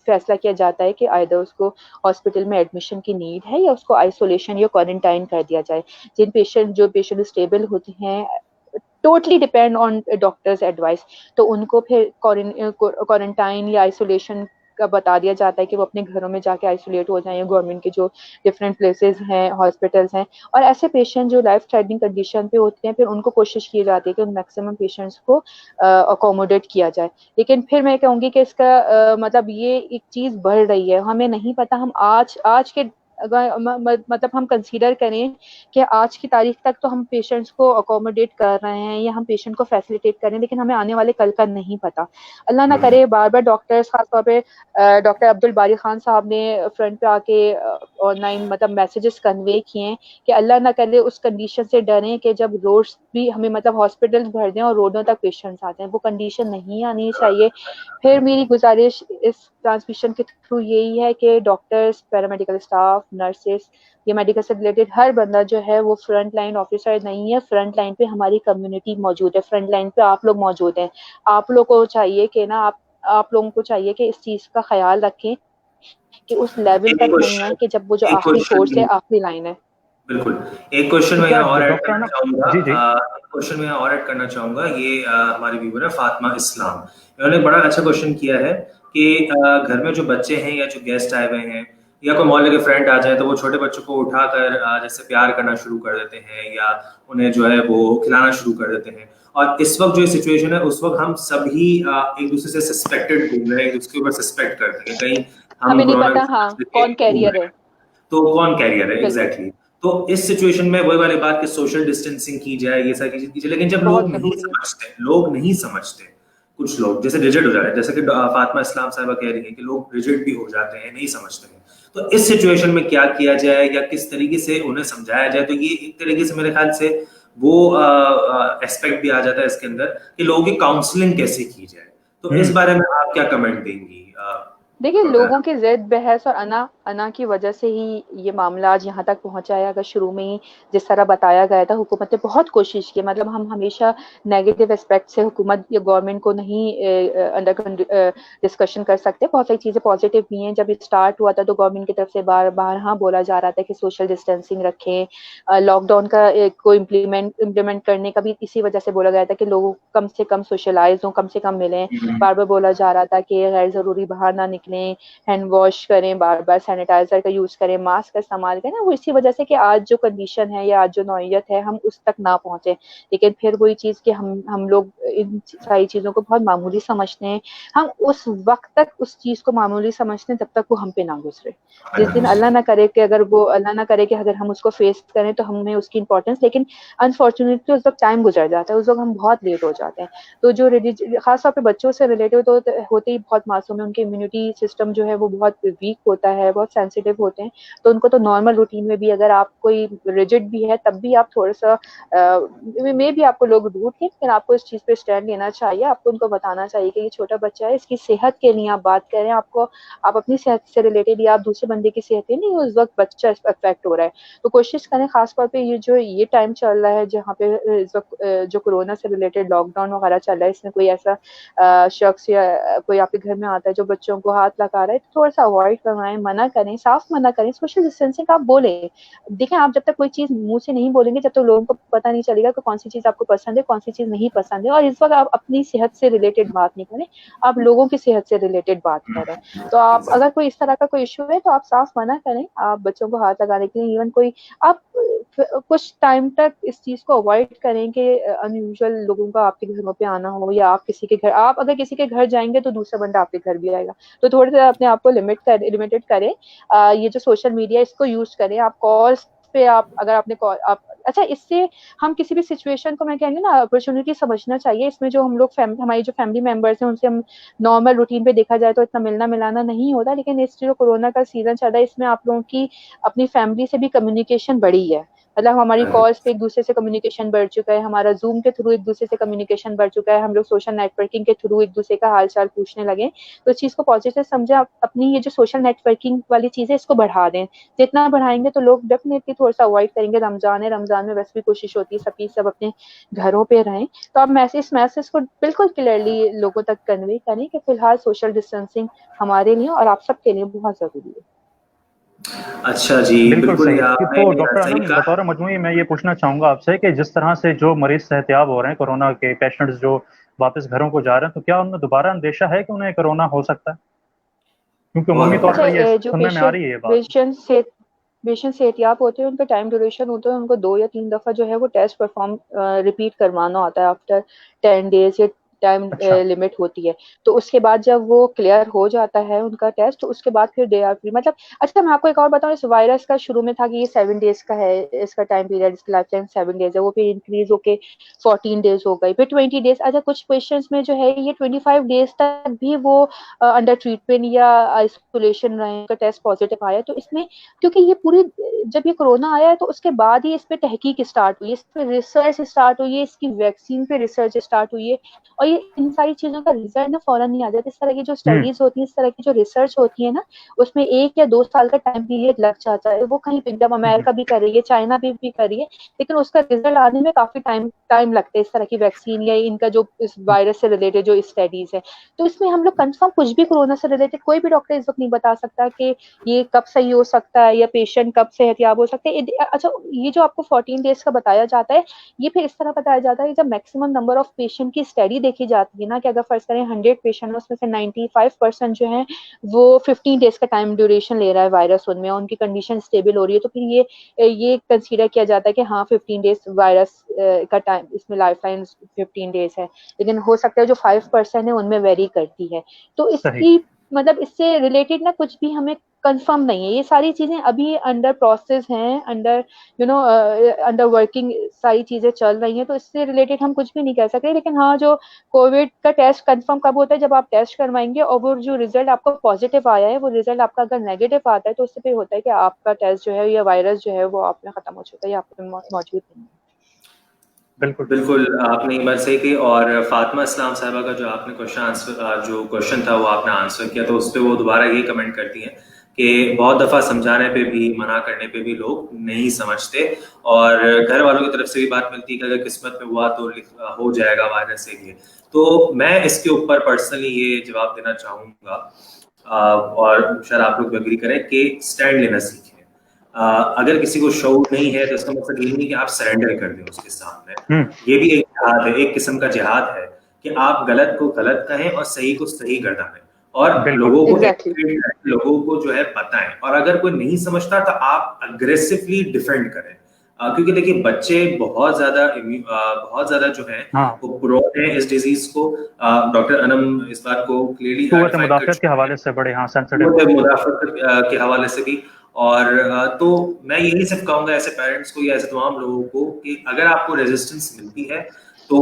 फैसला किया जाता है कि आइदर उसको हॉस्पिटल में एडमिशन की नीड है या उसको आइसोलेशन या क्वारंटाइन कर दिया जाए। जो पेशेंट स्टेबल होते हैं, totally depend on doctors advice, तो उनको फिर क्वारंटाइन या आइसोलेशन का बता दिया जाता है कि वो अपने घरों में जाके आइसोलेट हो जाएं। गवर्नमेंट के जो डिफरेंट प्लेसेस हैं, हॉस्पिटल्स हैं, और ऐसे पेशेंट जो लाइफ थ्रेटनिंग कंडीशन पे होते हैं, फिर उनको कोशिश की जाती है कि उन मैक्सिमम पेशेंट्स को अकोमोडेट किया जाए। लेकिन फिर मैं कहूँगी कि इसका मतलब ये एक चीज़ बढ़ रही है, हमें नहीं पता। हम आज के मतलब हम कंसीडर करें कि आज की तारीख तक तो हम पेशेंट्स को अकोमोडेट कर रहे हैं या हम पेशेंट को फैसिलिटेट कर रहे हैं, लेकिन हमें आने वाले कल का नहीं पता। अल्लाह ना करे, बार बार डॉक्टर्स, खासतौर पे डॉक्टर अब्दुल बारी खान साहब ने फ्रंट पे आके ऑनलाइन मतलब मैसेजेस कन्वे किए हैं कि अल्लाह ना करे उस कंडीशन से डरें कि जब रोड्स भी हमें मतलब हॉस्पिटल्स भर दें और रोडों तक पेशेंट्स आते हैं, वो कंडीशन नहीं आनी चाहिए। फिर मेरी गुजारिश इस ट्रांसमिशन के थ्रू यही है कि डॉक्टर्स, पैरामेडिकल स्टाफ, नर्सेस, ये मेडिकल से रिलेटेड हर बंदा जो है वो फ्रंट लाइन ऑफिसर नहीं है, फ्रंट लाइन पे हमारी कम्युनिटी मौजूद है, फ्रंट लाइन पे आप लोग मौजूद हैं। आप लोग को चाहिए कि ना आप लोगों को चाहिए कि इस चीज का ख्याल रखें कि उस लेवल एक तक नहीं आए कि जब वो जो एक आखिरी फोर्स है, क्वेश्चन आखिरी लाइन है। बिल्कुल, एक क्वेश्चन तो मैं क्या यहाँ और ऐड डॉक्टर करना अनम, चाहूँगा। जी जी, एक क्वेश्चन मैं यहाँ और ऐड करना चाहूँगा। ये हमारी व्यूअर है फातिमा इस्लाम। इन्होंने बड़ा अच्छा क्वेश्चन किया है कि घर में जो बच्चे हैं या जो गेस्ट आए हुए हैं या कोई मोहल्ले के फ्रेंड आ जाए तो वो छोटे बच्चों को उठाकर जैसे प्यार करना शुरू कर देते हैं या उन्हें जो है वो खिलाना शुरू कर देते हैं। और इस वक्त जो सिचुएशन है उस वक्त हम सभी एक दूसरे से सस्पेक्टेड घूम रहे हैं, एक दूसरे के ऊपर सस्पेक्ट करते हैं कहीं हम हमें नहीं कोरोना पता हाँ के कौन घूम कैरियर रहे है। हैं। तो कौन कैरियर है बिल्कुल, एग्जैक्टली तो इस सिचुएशन में वही वाली बात कि सोशल डिस्टेंसिंग की जाए, ये सारी चीजें की जाए, लेकिन जब बहुत लोग नहीं समझते, कुछ लोग जैसे रिजिड हो जाते हैं, जैसे कि फातिमा इस्लाम साहिबा कह रही है कि लोग रिजिड भी हो जाते हैं, नहीं समझते हैं। तो इस सिचुएशन में क्या किया जाए या किस तरीके से उन्हें समझाया जाए? तो ये एक तरीके से मेरे ख्याल से वो एस्पेक्ट भी आ जाता है इसके अंदर कि लोगों की काउंसलिंग कैसे की जाए। तो इस बारे में आप क्या कमेंट देंगी? देखिए, डॉक्टर लोगों की ज़िद, बहस और अना की वजह से ही ये मामला आज यहाँ तक पहुँचा है। अगर शुरू में ही जिस तरह बताया गया था, हुकूमत ने बहुत कोशिश की, मतलब हम हमेशा नेगेटिव एस्पेक्ट से हुकूमत या गवर्नमेंट को नहीं डिस्कशन कर सकते। बहुत सारी चीज़ें पॉजिटिव भी हैं। जब ये स्टार्ट हुआ था तो गवर्नमेंट की तरफ से बार-बार हाँ बोला जा रहा था कि सोशल डिस्टेंसिंग रखें। लॉकडाउन को इम्प्लीमेंट करने का भी इसी वजह से बोला गया था कि लोग कम से कम सोशलाइज़ हों, कम से कम मिलें। बार-बार बोला जा रहा था कि गैर ज़रूरी बाहर ना निकलें, हैंड वॉश करें, बार-बार सैनिटाइजर का यूज़ करें, मास्क का इस्तेमाल करें। वो इसी वजह से कि आज जो कंडीशन है या आज जो नौइयत है, हम उस तक ना पहुँचे। लेकिन फिर वही चीज़ कि हम लोग इन सारी चीज़ों को बहुत मामूली समझते हैं। हम उस वक़्त तक उस चीज़ को मामूली समझते हैं जब तक वो हम पे ना गुज़रे। जिस दिन अल्लाह ना करे कि अगर हम उसको फेस करें तो हमें उसकी इम्पोर्टेंस, लेकिन अनफॉर्चुनेटली उस वक़्त टाइम गुज़र जाता है, उस वक़्त हम बहुत लेट हो जाते हैं। तो जो खास तौर पे बच्चों से रिलेटेड तो होते ही बहुत मासूम है, उनकी इम्यूनिटी सिस्टम जो है वो बहुत वीक होता है, बहुत सेंसिटिव होते हैं। तो उनको तो नॉर्मल रूटीन में भी अगर आप कोई रिजिड भी है तब भी आप थोड़ा-सा मे बी आपको लोग रूठ हैं, लेकिन आपको इस चीज़ पे स्टैंड लेना चाहिए। आपको उनको बताना चाहिए कि ये छोटा बच्चा है, इसकी सेहत के लिए आप बात करें। आप अपनी सेहत से रिलेटेड या आप दूसरे बंदे की सेहत है नहीं, उस वक़्त बच्चा अफेक्ट हो रहा है। तो कोशिश करें, खास तौर पे ये टाइम चल रहा है जहाँ पे इस वक़्त जो कोरोना से रिलेटेड लॉकडाउन वगैरह चल रहा है, इसमें कोई ऐसा शख्स या कोई आपके घर में आता है जो बच्चों को हाथ लगा रहा है, तो थोड़ा-सा अवॉइड करवाएँ, मना करें, साफ मना करें। सोशल डिस्टेंसिंग आप बोलें। देखें, आप जब तक कोई चीज़ मुँह से नहीं बोलेंगे, जब तक लोगों को पता नहीं चलेगा कि कौन-सी चीज़ आपको पसंद है, कौन-सी चीज़ नहीं पसंद है। और इस वक़्त आप अपनी सेहत से रिलेटेड बात नहीं करें, आप लोगों की सेहत से रिलेटेड बात करें। तो आप अगर कोई इस तरह का कोई इश्यू है, तो आप साफ मना करें। आप बच्चों को हाथ लगाने के लिए इवन कोई आप कुछ टाइम तक इस चीज़ को अवॉइड करें कि अनयूजुअल लोगों का आपके घरों पे आना हो, या आप अगर किसी के घर जाएँगे तो दूसरा बंदा आपके घर भी आएगा। तो थोड़ा-सा अपने आप को लिमिटेड करें। ये जो सोशल मीडिया इसको यूज़ करें। आप कॉल्स पे अगर आपने कॉल आप अच्छा, इससे हम किसी भी सिचुएशन को, मैं कहूँगी ना, अपॉर्च्युनिटी समझना चाहिए। इसमें जो हम लोग हमारी जो फैमिली मेंबर्स हैं उनसे हम नॉर्मल रूटीन पे देखा जाए तो इतना मिलना-मिलाना नहीं होता, लेकिन इस जो कोरोना का सीज़न चल रहा है, इसमें आप लोगों की अपनी फैमिली से भी कम्युनिकेशन बढ़ी है। मतलब हमारी कॉल्स पे एक-दूसरे से कम्युनिकेशन बढ़ चुका है, हमारा ज़ूम के थ्रू एक-दूसरे से कम्युनिकेशन बढ़ चुका है, हम लोग सोशल नेटवर्किंग के थ्रू एक-दूसरे का हाल-चाल पूछने लगे। तो इस चीज़ को पॉज़िटिव समझें, आप अपनी ये जो सोशल नेटवर्किंग वाली चीज़ है इसको बढ़ा दें। जितना बढ़ाएँगे तो लोग डेफ़िनेटली थोड़ा-सा अवॉइड करेंगे। रमज़ान है, रमज़ान में वैसे भी कोशिश होती है सब अपने घरों पे रहें। तो आप इस मैसेज को बिल्कुल क्लियरली लोगों तक कन्वे करें कि फिलहाल सोशल डिस्टेंसिंग हमारे लिए और आप सबके लिए बहुत ज़रूरी है। अच्छा जी, बिल्कुल बिल्कुल सही। ये आपने तो डॉक्टर सही अनम, कहा। बतौर मजमूई मैं ये पूछना चाहूँगा आपसे कि जिस तरह से जो मरीज़ सेहतयाब हो रहे हैं, कोरोना के पेशेंट्स जो वापस घरों को जा रहे हैं, तो क्या उनमें दोबारा अंदेशा है कि उन्हें कोरोना हो सकता है? क्योंकि बहुत उमूमी तौर अच्छा, पर ये जो सुनने में आ रही है ये बात। पेशेंट सेहतियाब होते हैं, उनका टाइम ड्यूरेशन होता है, उनको 2 या 3 दफ़ा जो है वो टेस्ट परफ़ॉर्म रिपीट करवाना होता है आफ्टर 10 डेज़ या टाइम अच्छा। लिमिट होती है। तो उसके बाद जब वो क्लियर हो जाता है उनका टेस्ट, तो उसके बाद फिर दे आर फ्री। मतलब अच्छा, मैं आपको एक और बताऊं, इस वायरस का शुरू में था कि ये 7 डेज का है, इसका टाइम पीरियड, इसका लाइफ टाइम 7 डेज है, वो फिर इंक्रीज होके 14 डेज हो गई, फिर 20 डेज। अच्छा, कुछ पेशेंट्स में जो है ये 25 डेज तक भी वो अंडर ट्रीटमेंट या आइसोलेशन रहे, उनका टेस्ट पॉजिटिव आया। तो इसमें क्योंकि ये पूरी, जब ये कोरोना आया है तो उसके बाद ही इस पे तहकीक स्टार्ट हुई है, इस पे रिसर्च स्टार्ट हुई है, इसकी वैक्सीन पे रिसर्च स्टार्ट हुई है। और ये इन सारी चीजों का रिजल्ट ना फौरन नहीं आ जाता। इस तरह की जो स्टडीज होती है, इस तरह की जो रिसर्च होती है ना, उसमें 1 या 2 साल का टाइम पीरियड लग जाता है। वो कहीं पे, जब अमेरिका भी कर रही है, चाइना भी कर रही है, लेकिन उसका रिजल्ट आने में काफी टाइम लगता है, इस तरह की वैक्सीन या इनका जो इस वायरस से रिलेटेड जो स्टडीज है। तो इसमें हम लोग कंफर्म कुछ भी कोरोना से रिलेटेड कोई भी डॉक्टर इस वक्त नहीं बता सकता कि ये कब सही हो सकता है या पेशेंट कब सेहतयाब हो सकते हैं। अच्छा, ये जो आपको 14 डेज का बताया जाता है, ये फिर इस तरह बताया जाता है जब मैक्सिमम नंबर ऑफ पेशेंट की स्टडी देखी जाती है ना, कि अगर फर्ज करें 100 पेशेंट है, उसमें से 95% जो है वो 15 डेज का टाइम ड्यूरेशन ले रहा है वायरस उनमें, उनकी कंडीशन स्टेबल हो रही है, तो फिर ये कंसीडर किया जाता है कि हाँ 15 डेज वायरस का टाइम, इसमें लाइफ टाइम 15 डेज है। लेकिन हो सकता है जो 5% है उनमें वेरी करती है। तो सही। इसकी मतलब इससे रिलेटेड ना कुछ भी हमें कंफर्म नहीं है। ये सारी चीजें अभी अंडर प्रोसेस हैं, अंडर अंडर वर्किंग सारी चीजें चल रही हैं, तो इससे रिलेटेड हम कुछ भी नहीं कह सकते। लेकिन हाँ, जो कोविड का टेस्ट कंफर्म कब होता है, जब आप टेस्ट करवाएंगे और वो जो रिजल्ट आपको पॉजिटिव आया है, वो रिजल्ट आपका अगर नेगेटिव आता है, तो उससे फिर होता है कि आपका टेस्ट जो है या वायरस जो है वो आप में खत्म हो चुका है या आप में मौजूद नहीं है। बिल्कुल। बिल्कुल, आपने ये बात सही की। और फातिमा इस्लाम साहिबा का जो आपने क्वेश्चन था वो आपने आंसर किया, तो उस पर वो दोबारा ये कमेंट करती हैं कि बहुत दफ़ा समझाने पे भी, मना करने पे भी लोग नहीं समझते, और घर वालों की तरफ से भी बात मिलती है कि अगर किस्मत में हुआ तो हो जाएगा वायरस से ये। तो मैं इसके ऊपर पर्सनली ये जवाब देना चाहूँगा, और शायद आप लोग भी एग्री करें, कि स्टैंड लेना सीखें। अगर किसी को शऊर नहीं है तो इसका मतलब ये नहीं कि आप सरेंडर कर दें उसके सामने। ये भी एक जिहाद है, एक किस्म का जिहाद है कि आप गलत को गलत कहें और सही को सही गर्दानें, और बिल्कुल। लोगों को Exactly. educate करें, लोगों को जो है बताएं। और अगर कोई नहीं समझता तो आप अग्रेसिवली डिफेंड करें, क्योंकि देखिए बच्चे बहुत ज्यादा जो है हाँ, वो प्रोन है इस डिजीज को। डॉक्टर अनम इस बात को क्लियरली कुव्वत आइडेंटिफाई कर मुदाफ़त के चुके हैं, हवाले से बड़े हाँ सेंसिटिव वो हैं। मुदाफ़त के हवाले से भी। और तो मैं यही सिर्फ कहूंगा ऐसे पेरेंट्स को या ऐसे तमाम लोगों को कि अगर आपको रेजिस्टेंस मिलती है तो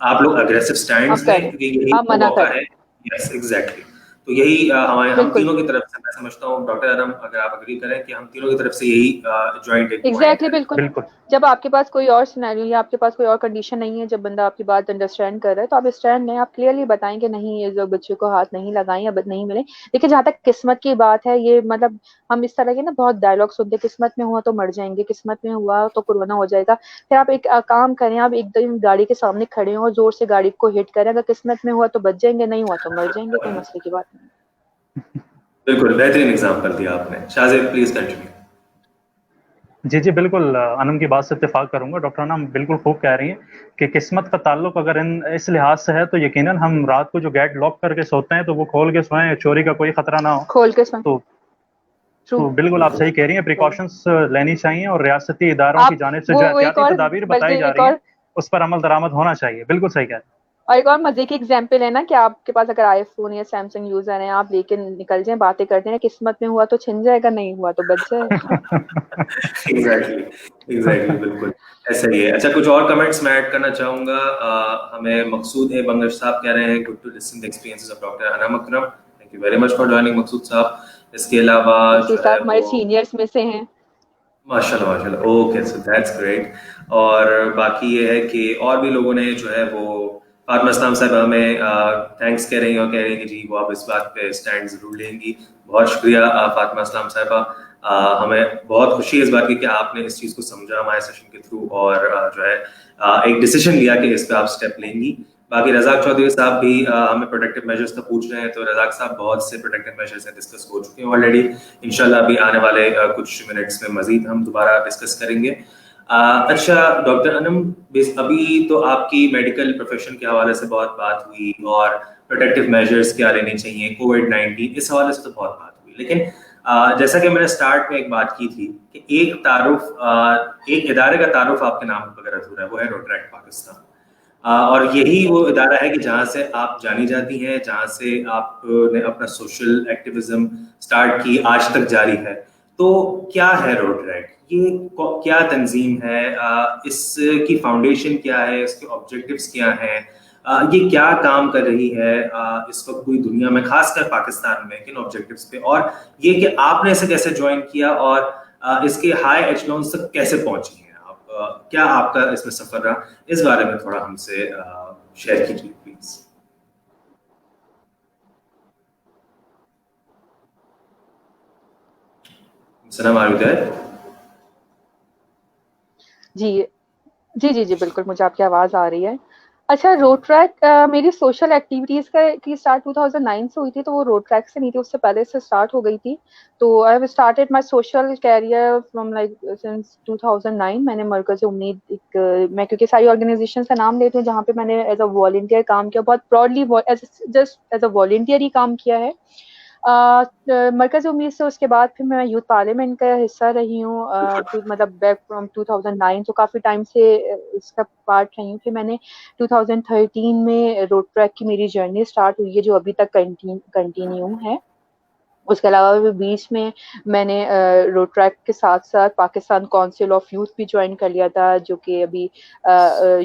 आप लोग अग्रेसिव स्टैंड्स आप लें, करें, क्योंकि यही आप वो मना मौका करें। है। Yes, exactly. तो यही हम बिल्कुल। तीनों की तरफ से, मैं समझता हूँ डॉक्टर अनम अगर आप एग्री करें, कि हम तीनों की तरफ से यही जॉइंट एक पॉइंट एग्जैक्टली है। बिल्कुल। बिल्कुल। जब आपके पास कोई और सिनेरियो या आपके पास कोई और कंडीशन नहीं है, जब बंदा आपकी बात अंडरस्टैंड कर रहा है, तो आप स्टैंड लें, आप क्लियरली बताएं कि नहीं, ये जो बच्चे को हाथ नहीं लगाएं या नहीं मिले। देखिए, जहाँ तक किस्मत की बात है, ये मतलब हम इस तरह के ना बहुत डायलॉग सुनते हैं, किस्मत में हुआ तो मर जाएंगे, किस्मत में हुआ तो कोरोना हो जाएगा। फिर आप एक काम करें, आप एकदम गाड़ी के सामने खड़े हो और जोर से गाड़ी को हिट करें, अगर किस्मत में हुआ तो बच जाएंगे, नहीं हुआ तो मर जाएंगे, कोई मसले की बात नहीं। बिल्कुल बेहतरीन एग्जाम्पल दिया आपने। Shahzeb please continue. जी, जी, बिल्कुल अनम की बात से इत्तेफ़ाक करूँगा। डॉक्टर अनम बिल्कुल खूब कह रही हैं कि किस्मत का ताल्लुक अगर इस लिहाज से है, तो यकीनन हम रात को जो गेट लॉक करके सोते हैं, तो वो खोल के सोएँ, चोरी का कोई खतरा ना हो। खोल के सुन। तो ट्रू। बिल्कुल आप सही कह रही हैं, प्रिकॉशंस लेनी चाहिए, और रियासती इदारों की आप जानिब से वो जो एक एहतियाती और, तदाबीर बल्कि बताई जा एक रही हैं, और उस पर अमल दरामद होना चाहिए। बिल्कुल सही कह रही हैं। और एक और मजे की एग्जाम्पल है ना, कि आपके पास अगर आईफोन या सैमसंग यूजर है, आप लेके निकल जाएं, बातें करते हैं, किस्मत में हुआ तो छिन जाएगा, नहीं हुआ तो बच जाएगा। एग्जैक्टली, एग्जैक्टली, बिल्कुल ऐसा ही है। अच्छा, कुछ और कमेंट्स मैं ऐड करना चाहूंगा। हमें मकसूद है बंगश साहब कह रहे हैं, good to listen the experiences of doctor Anam Akram, thank you very much for joining Maqsood साहब। इसके अलावा मकसूद जो है साहब हमारे वो, सीनियर्स में से हैं। माशाल्लाह माशाल्लाह, ओके, सो दैट्स ग्रेट। और बाकी ये है कि और भी लोगों ने जो है वो, फातिमा इस्लाम साहब हमें थैंक्स कह रही हैं और कह रही हैं कि जी वो आप इस बात पे स्टैंड जरूर लेंगी। बहुत शुक्रिया फातिमा इस्लाम साहबा। हमें बहुत खुशी है इस बात की कि आपने इस चीज़ को समझा हमारे सेशन के थ्रू, और जो है एक डिसीजन लिया कि इस पे आप स्टेप लेंगी। बाकी रजाक चौधरी साहब भी हमें प्रोटेक्टिव मेजर्स का पूछ रहे हैं, तो रजाक साहब बहुत से प्रोटेक्टिव मेजर्स हैं, डिस्कस हो चुके हैं ऑलरेडी। इंशाल्लाह अभी आने वाले कुछ मिनट्स में मजीद हम दोबारा डिस्कस करेंगे। अच्छा डॉक्टर अनम, अभी तो आपकी मेडिकल प्रोफेशन के हवाले से बहुत बात हुई, और प्रोटेक्टिव मेजर्स क्या लेने चाहिए, कोविड-19 इस हवाले से तो बहुत बात हुई, लेकिन जैसा कि मैंने स्टार्ट में एक बात की थी कि एक इदारे का तारुफ आपके नाम पर अगर अधूरा है, वो है रोटरैक्ट पाकिस्तान। और यही वो इदारा है कि जहाँ से आप जानी जाती हैं, जहाँ से आपने अपना सोशल एक्टिविज्म स्टार्ट की, आज तक जारी है। तो क्या है रोटरैक? ये क्या तंजीम है? इसकी फाउंडेशन क्या है? इसके ऑब्जेक्टिव्स क्या हैं? ये क्या काम कर रही है इस वक्त पूरी दुनिया में, खासकर पाकिस्तान में, किन ऑब्जेक्टिव्स पे? और ये कि आपने इसे कैसे ज्वाइन किया और इसके हाई एचलॉन्स तक कैसे पहुंची हैं आप? क्या आपका इसमें सफर रहा? इस बारे में थोड़ा हमसे शेयर कीजिए प्लीज। सलाम आलैकुम। जी जी जी जी बिल्कुल, मुझे आपकी आवाज़ आ रही है। अच्छा, रोड ट्रैक मेरी सोशल एक्टिविटीज़ की स्टार्ट 2009 से हुई थी, तो वो रोड ट्रैक से नहीं थी, उससे पहले से स्टार्ट हो गई थी। तो I have started my social career from like since 2009। मैंने मरकज़ उम्मीद मैं क्योंकि सारी ऑर्गेनाइजेशन का नाम लेती हूँ जहाँ पे मैंने एज अ वॉलंटियर काम किया, बहुत broadly just as a volunteer ही काम किया है। मरकज़ उम्मीद से उसके बाद फिर मैं यूथ पार्लियामेंट का हिस्सा रही हूँ, मतलब बैक फ्रॉम 2009, तो काफ़ी टाइम से इसका पार्ट रही हूँ। फिर मैंने 2013 में रोड ट्रैक की मेरी जर्नी स्टार्ट हुई है, जो अभी तक कंटिन्यू है। उसके अलावा भी बीच में मैंने रोड ट्रैक के साथ साथ पाकिस्तान काउंसिल ऑफ यूथ भी ज्वाइन कर लिया था, जो कि अभी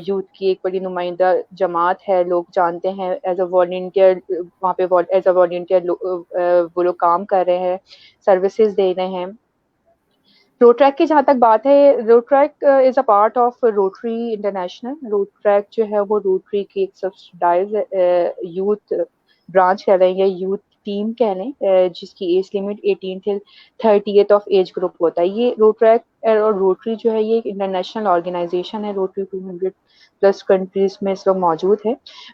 यूथ की एक बड़ी नुमाइंदा जमात है, लोग जानते हैं। एज अ वॉलंटियर वहाँ पे एज अ वॉलंटियर वो लोग काम कर रहे हैं, सर्विसेज दे रहे हैं। रोड ट्रैक की जहाँ तक बात है, road track is a part of rotary international. Road track जो है वो रोटरी की एक सब्सिडाइज यूथ ब्रांच कह लें या यूथ टीम कह लें, जिसकी age limit 18 till 30th of age group होता है। ये रोड ट्रैक और रोटरी जो है ये एक इंटरनेशनल ऑर्गेनाइजेशन है। रोटरी 200 प्लस कंट्रीज में इस वक्त मौजूद है।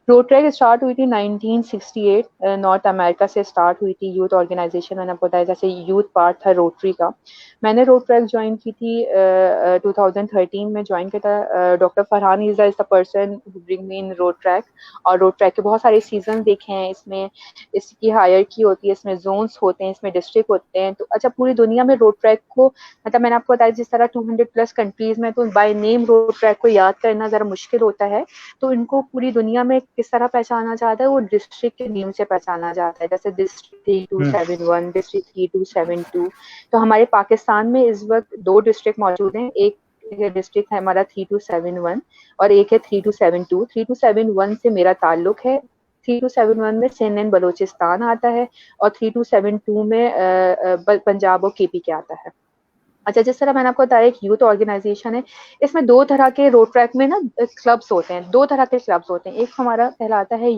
रोड ट्रैक स्टार्ट हुई थी 1968, नॉर्थ अमेरिका से स्टार्ट हुई थी यूथ ऑर्गेनाइजेशन। मैंने आपको बताया जैसे यूथ पार्ट था रोटरी का। मैंने रोड ट्रैक ज्वाइन की थी 2013 में ज्वाइन किया था। Doctor Farhan Iza is the person who bring me in road track. और रोड ट्रैक के बहुत सारे सीजन देखे हैं इसमें। इसकी हायरकी होती है, इसमें जोन्स होते हैं, इसमें डिस्ट्रिक्ट होते हैं। तो अच्छा, पूरी दुनिया में रोड ट्रैक को, मतलब मैंने आपको बताया जिस तरह 200 प्लस कंट्रीज में, तो बाय नेम रोड ट्रैक को याद करना जरा मुश्किल होता है। तो इनको पूरी दुनिया में किस तरह पहचाना जाता है, वो डिस्ट्रिक्ट के नेम से पहचाना जाता है। जैसे डिस्ट्रिक्ट 3271, डिस्ट्रिक्ट 3272। तो हमारे पाकिस्तान में इस वक्त 2 डिस्ट्रिक्ट मौजूद हैं। एक डिस्ट्रिक्ट है हमारा 3271 और एक है 3272। 3271 से मेरा ताल्लुक है। 3271 में सिंध एंड बलोचिस्तान आता है और 3272 में पंजाब और केपी के आता है। अच्छा, जिस तरह मैंने आपको बताया एक यूथ ऑर्गेनाइजेशन है। इसमें 2 तरह के रोड ट्रैक में ना क्लब्स होते हैं, 2 तरह के क्लब्स होते हैं। एक हमारा कहलाता है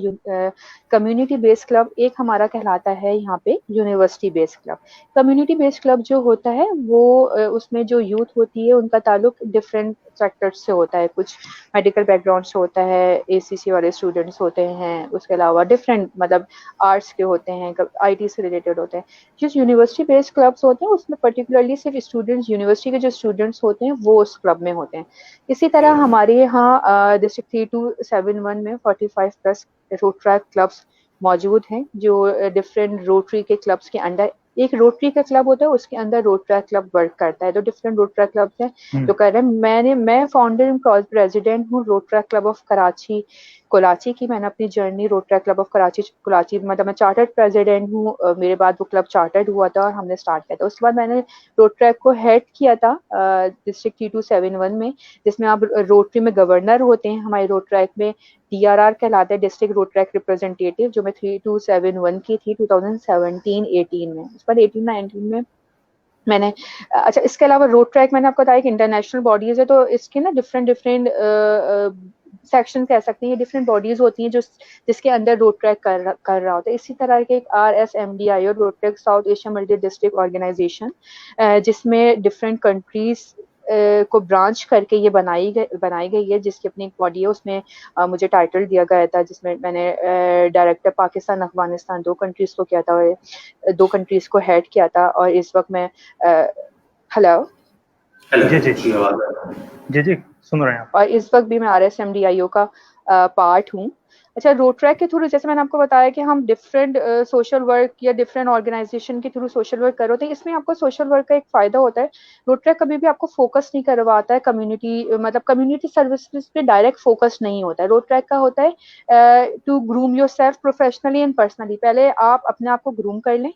कम्युनिटी बेस्ड क्लब, एक हमारा कहलाता है यहाँ पे university based club. Community based club जो होता है वो उसमें जो यूथ होती है उनका ताल्लुक डिफरेंट सेक्टर्स से होता है। कुछ मेडिकल बैकग्राउंड से होता है, एसीसी वाले स्टूडेंट्स होते हैं, उसके अलावा डिफरेंट मतलब आर्ट्स के होते हैं, आईटी से रिलेटेड होते हैं। जो यूनिवर्सिटी बेस्ड क्लब्स होते हैं उसमें पर्टिकुलरली सिर्फ स्टूडेंट्स, यूनिवर्सिटी के जो स्टूडेंट्स होते हैं वो उस क्लब में होते हैं। इसी तरह हमारे यहाँ डिस्ट्रिक्ट 3271 में 45 प्लस रोड ट्रैक क्लब्स मौजूद हैं, जो डिफरेंट रोटरी के क्लब्स के अंडर, एक रोटरी का क्लब होता है उसके अंदर रोड ट्रैक क्लब वर्क करता है। तो डिफरेंट रोड ट्रैक क्लब्स हैं जो कर रहे हैं। मैं फाउंडर एंड प्रेसिडेंट हूँ road track club of Karachi Kolachi की। मैंने अपनी journey road track club of Kolachi मतलब मैं चार्टर्ड प्रेसिडेंट हूँ। मेरे बाद वो क्लब चार्टर्ड हुआ था और हमने स्टार्ट किया था। उसके बाद मैंने रोड ट्रैक को हेड किया था डिस्ट्रिक्ट 3271 में, जिसमें आप रोटरी में गवर्नर होते हैं। हमारे रोड ट्रैक में DRR कहलाता है, डिस्ट्रिक्ट रोड ट्रैक रिप्रेजेंटेटिव, जो मैं 3271 की थी 2017-18 में। उस पर 18-19 में मैंने अच्छा, इसके अलावा रोड ट्रैक मैंने आपको बताया कि इंटरनेशनल बॉडीज है, तो इसके ना डिफरेंट डिफरेंट सेक्शन कह सकते हैं, डिफरेंट बॉडीज होती हैं जो जिसके अंदर रोड ट्रैक कर रहा होता है। इसी तरह के एक RSMDI और road track South Asia multi district organisation, जिसमें डिफरेंट कंट्रीज को ब्रांच करके ये बनाई गई है, जिसकी अपनी बॉडी है। उसमें मुझे टाइटल दिया गया था, जिसमें मैंने डायरेक्टर पाकिस्तान अफगानिस्तान 2 कंट्रीज को किया था और 2 कंट्रीज को हेड किया था। और इस वक्त मैं हेलो जी जी जी जी सुन रहे हैं आप। और इस वक्त भी मैं RSMDIO का पार्ट हूँ। अच्छा, रोड ट्रैक के थ्रू जैसे मैंने आपको बताया कि हम डिफरेंट सोशल वर्क या डिफरेंट ऑर्गेनाइजेशन के थ्रू सोशल वर्क कर रहे हैं, इसमें आपको सोशल वर्क का एक फायदा होता है। रोड ट्रैक कभी भी आपको फोकस नहीं करवाता है कम्युनिटी, मतलब कम्युनिटी सर्विसेज पे डायरेक्ट फोकस नहीं होता है। रोड ट्रैक का होता है to groom yourself professionally and personally. पहले आप अपने आप को ग्रूम कर लें,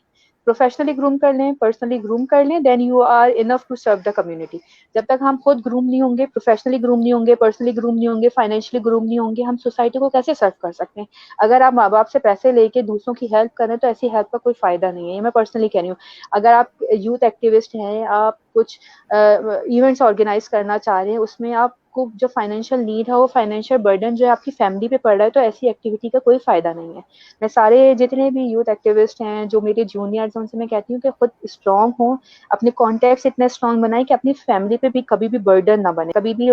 प्रोफेशनली ग्रूम कर लें, पर्सनली ग्रूम कर लें, then you are enough to serve the community. जब तक हम खुद ग्रूम नहीं होंगे, प्रोफेशनली ग्रूम नहीं होंगे, पर्सनली ग्रूम नहीं होंगे, फाइनेंशियली ग्रूम नहीं होंगे, हम सोसाइटी को कैसे सर्व कर सकते हैं? अगर आप माँ बाप से पैसे लेके दूसरों की हेल्प कर रहे हैं तो ऐसी हेल्प का कोई फायदा नहीं है। ये मैं पर्सनली कह रही हूँ। अगर आप यूथ एक्टिविस्ट हैं, आप कुछ इवेंट्स ऑर्गेनाइज करना चाह रहे हैं, उसमें आपको जो फाइनेंशियल नीड है, वो फाइनेंशियल बर्डन जो है आपकी फैमिली पे पड़ रहा है, तो ऐसी एक्टिविटी का कोई फायदा नहीं है। मैं सारे जितने भी यूथ एक्टिविस्ट हैं जो मेरे जूनियर्स हैं, उनसे मैं कहती हूँ कि खुद स्ट्रांग हो, अपने कॉन्टेक्ट्स इतने स्ट्रांग बनाए कि अपनी फैमिली पे भी कभी भी बर्डन ना बने, कभी भी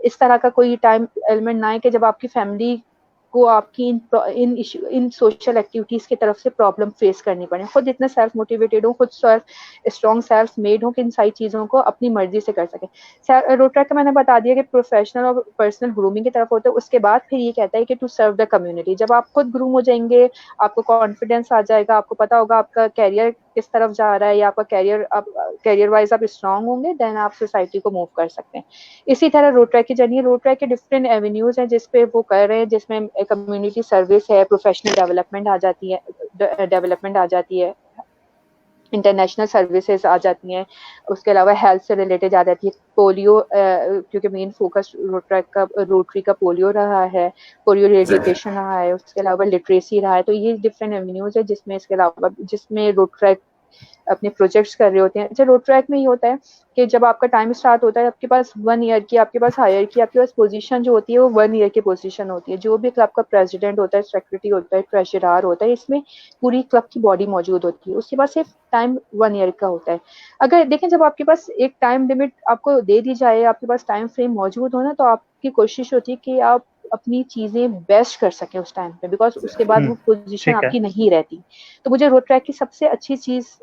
इस तरह का कोई टाइम एलिमेंट ना आए कि जब आपकी फैमिली को आपकी इन सोशल एक्टिविटीज की तरफ से प्रॉब्लम फेस करनी पड़े। खुद इतने सेल्फ मोटिवेटेड हो, खुद स्ट्रॉन्ग सेल्फ मेड हो कि इन सारी चीजों को अपनी मर्जी से कर सके। रोड ट्रैक का मैंने बता दिया कि प्रोफेशनल और पर्सनल ग्रूमिंग की तरफ होता है। उसके बाद फिर ये कहता है कि टू सर्व द कम्युनिटी। जब आप खुद ग्रूम हो जाएंगे, आपको कॉन्फिडेंस आ जाएगा, आपको पता होगा आपका कैरियर किस तरफ जा रहा है, या आपका कैरियर वाइज आप स्ट्रांग होंगे, देन आप सोसाइटी को मूव कर सकते हैं। इसी तरह रोड ट्रैक की जर्नी, रोड ट्रैक के डिफरेंट एवेन्यूज हैं जिसपे वो कर रहे हैं, जिसमें कम्युनिटी सर्विस है, प्रोफेशनल डेवलपमेंट आ जाती है, इंटरनेशनल सर्विसेज आ जाती हैं, उसके अलावा हेल्थ से रिलेटेड आ जाती है, पोलियो, क्योंकि मेन फोकस रोड ट्रैक का, रोटरी का पोलियो रहा है, पोलियो रेडिकेशन रहा है, उसके अलावा लिटरेसी रहा है। तो ये डिफरेंट एवेन्यूज है जिसमें, इसके अलावा जिसमें रोड ट्रैक अपने प्रोजेक्ट्स कर रहे होते हैं। अच्छा, रोड ट्रैक में ये होता है कि जब आपका टाइम स्टार्ट होता है, आपके पास 1 ईयर की, आपके पास हायर की, आपके पास पोजीशन जो होती है वो 1 ईयर की पोजीशन होती है। जो भी क्लब का प्रेसिडेंट होता है, सेक्रेटरी होता है, ट्रेजरर होता है, इसमें पूरी क्लब की बॉडी मौजूद होती है। उसके बाद सिर्फ टाइम 1 ईयर का होता है। अगर देखें, जब आपके पास एक टाइम लिमिट आपको दे दी जाए, आपके पास टाइम फ्रेम मौजूद हो ना, तो आपकी कोशिश होती है कि आप अपनी चीजें बेस्ट कर सके उस टाइम पे, बिकॉज उसके बाद वो पोजीशन आपकी नहीं रहती। तो मुझे रोड ट्रैक की सबसे अच्छी चीज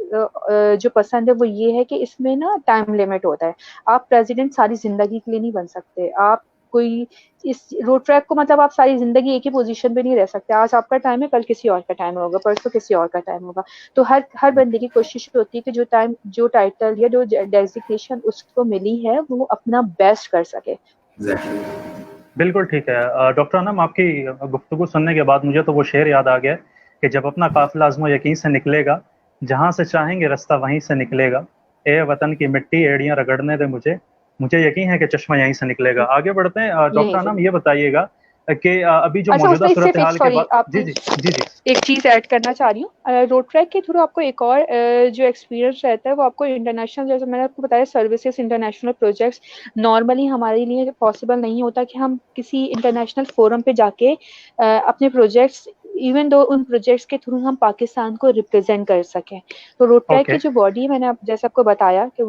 जो पसंद है वो ये है कि इसमें ना टाइम लिमिट होता है। आप प्रेसिडेंट सारी जिंदगी के लिए नहीं बन सकते। आप कोई इस रोड ट्रैक को, मतलब आप सारी जिंदगी एक ही पोजीशन पे नहीं रह सकते। आज आपका टाइम है, कल किसी और का टाइम होगा, परसों किसी और का टाइम होगा। तो हर बंदे की कोशिश होती है कि जो टाइटल या जो डेजिग्नेशन उसको मिली है वो अपना बेस्ट कर सके। बिल्कुल ठीक है डॉक्टर अनम, आपकी गुफ्तगू सुनने के बाद मुझे तो वो शेर याद आ गया कि जब अपना काफिला अज़्म यकीन से निकलेगा, जहाँ से चाहेंगे रास्ता वहीं से निकलेगा। ए वतन की मिट्टी एड़ियाँ रगड़ने दे मुझे यकीन है कि चश्मा यहीं से निकलेगा। आगे बढ़ते हैं डॉक्टर अनम, ये बताइएगा कि अभी जो मौजूदा सूरत हाल के बाद, जी एक चीज ऐड करना चाह रही हूँ। रोड ट्रैक के थ्रू आपको एक और जो एक्सपीरियंस रहता है वो आपको इंटरनेशनल, जैसे मैंने आपको बताया, सर्विसेज, इंटरनेशनल प्रोजेक्ट्स नॉर्मली हमारे लिए पॉसिबल नहीं होता कि हम किसी इंटरनेशनल फोरम पे जाके अपने प्रोजेक्ट्स, इवन दो उन प्रोजेक्ट्स के थ्रू हम पाकिस्तान को रिप्रेजेंट कर सकें। तो रोड ट्रैक की जो बॉडी है, मैंने जैसे आपको बताया कि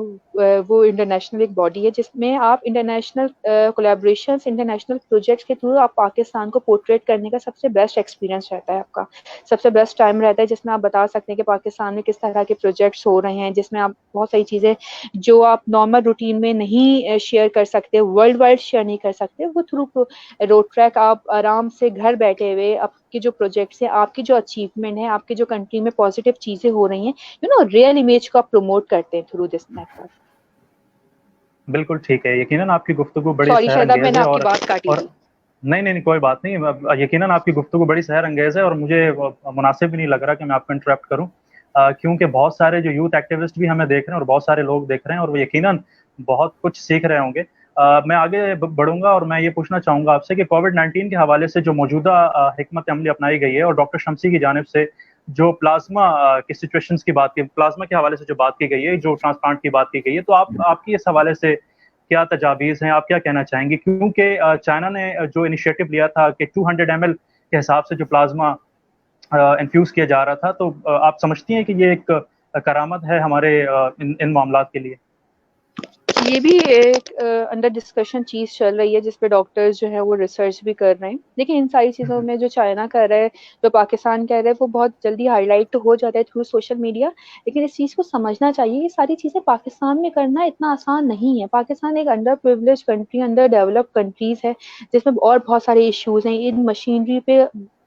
वो इंटरनेशनल एक बॉडी है जिसमें आप इंटरनेशनल कोलैबोरेशंस, इंटरनेशनल प्रोजेक्ट्स के थ्रू आप पाकिस्तान को पोर्ट्रेट करने का सबसे बेस्ट एक्सपीरियंस रहता है आपका, सबसे बेस्ट टाइम रहता है, जिसमें आप बता सकते हैं कि पाकिस्तान में किस तरह के प्रोजेक्ट्स हो रहे हैं, जिसमें आप बहुत सारी चीज़ें जो आप नॉर्मल रूटीन में नहीं शेयर कर सकते, वर्ल्ड वाइड शेयर नहीं कर सकते, वो थ्रू रोड ट्रैक आप आराम से घर बैठे हुए आपके जो प्रोजेक्ट्स हैं, आपकी जो अचीवमेंट है, आपकी जो कंट्री में पॉजिटिव चीज़ें हो रही हैं, रियल इमेज को आप प्रमोट करते हैं थ्रू दिस नेटवर्क। बिल्कुल ठीक है, यकीनन आपकी गुफ्तगू बड़ी सहरअंगेज़ है और नहीं कोई बात नहीं, यकीनन आपकी गुफ्तगू बड़ी सहरअंगेज़ है और मुझे मुनासिब भी नहीं लग रहा कि मैं आपको इंटरप्ट करूं, क्योंकि बहुत सारे जो यूथ एक्टिविस्ट भी हमें देख रहे हैं और बहुत सारे लोग देख रहे हैं और वो यकीनन बहुत कुछ सीख रहे होंगे। मैं आगे बढ़ूंगा और मैं ये पूछना चाहूँगा आपसे कि कोविड-19 के हवाले से जो मौजूदा हिकमत अमली अपनाई गई है और डॉक्टर शम्सी की जानिब से जो प्लाज्मा की सिचुएशंस की बात की, प्लाज्मा के हवाले से जो बात की गई है, जो ट्रांसप्लांट की बात की गई है, तो आपकी इस हवाले से क्या तजावीज़ हैं, आप क्या कहना चाहेंगे? क्योंकि चाइना ने जो इनिशिएटिव लिया था कि 200 ml के हिसाब से जो प्लाज्मा इन्फ्यूज़ किया जा रहा था, तो आप समझती हैं कि ये एक करामत है हमारे इन मामलात के लिए? ये भी एक अंडर डिस्कशन चीज चल रही है जिस पे डॉक्टर्स जो है वो रिसर्च भी कर रहे हैं। देखिए इन सारी चीजों में जो चाइना कर रहा है, जो पाकिस्तान कर रहा है, वो बहुत जल्दी हाईलाइट तो हो जाता है थ्रू सोशल मीडिया, लेकिन इस चीज को समझना चाहिए ये सारी चीजें पाकिस्तान में करना इतना आसान नहीं है। पाकिस्तान एक under privilege country, under developed countries है जिसमें और बहुत सारे इश्यूज हैं। इन मशीनरी पे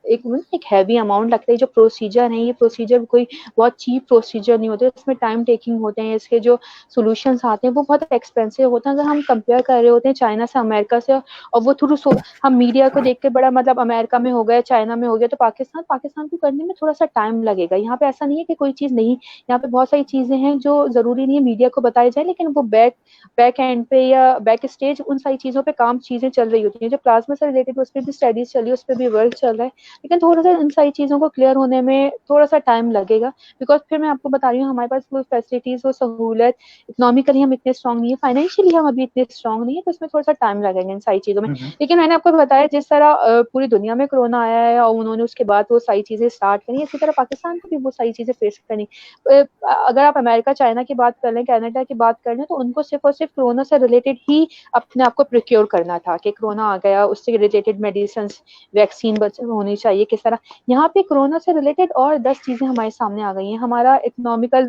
एक हैवी अमाउंट लगता है। जो प्रोसीजर है, ये प्रोसीजर कोई बहुत चीप प्रोसीजर नहीं होते, इसमें टाइम टेकिंग होते हैं। इसके जो सॉल्यूशंस आते हैं वो बहुत एक्सपेंसिव होते हैं। अगर हम कंपेयर कर रहे होते हैं चाइना से, अमेरिका से, और वो थ्रू हम मीडिया को देख के बड़ा मतलब अमेरिका में हो गया, चाइना में हो गया, तो पाकिस्तान को करने में थोड़ा सा टाइम लगेगा। यहाँ पे ऐसा नहीं है कि कोई चीज नहीं, यहाँ पे बहुत सारी चीजें हैं जो जरूरी नहीं है मीडिया को बताई जाए, लेकिन वो बैक एंड पे या बैक स्टेज उन सारी चीजों पे काम चीजें चल रही होती हैं। जो प्लाज्मा से रिलेटेड उस पर भी स्टडीज चली है, उस पर भी वर्क चल रहा है, लेकिन थोड़ा सा इन सारी चीजों को क्लियर होने में थोड़ा सा टाइम लगेगा। बिकॉज फिर मैं आपको बता रही हूँ, हमारे पास वो फैसिलिटीज, वो सहूलत, इकोनॉमिकली हम इतने स्ट्रांग नहीं है, फाइनेंशियली हम अभी इतने स्ट्रांग नहीं है, तो इसमें थोड़ा सा टाइम लगेगा इन सारी चीजों में। लेकिन मैंने आपको बताया जिस तरह पूरी दुनिया में कोरोना आया है और उन्होंने उसके बाद वो सारी चीजें स्टार्ट करी, इसी तरह पाकिस्तान को भी वो सारी चीजें फेस करनी। अगर आप अमेरिका, चाइना की बात कर लें, कनाडा की बात कर लें, तो उनको सिर्फ और सिर्फ कोरोना से रिलेटेड ही अपने आप को प्रिक्योर करना था कि कोरोना आ गया, उससे रिलेटेड मेडिसिन, वैक्सीन होनी चाहिए किस तरह। यहाँ पे कोरोना से रिलेटेड और 10 चीजें हमारे सामने आ गई हैं। हमारा इकोनॉमिकल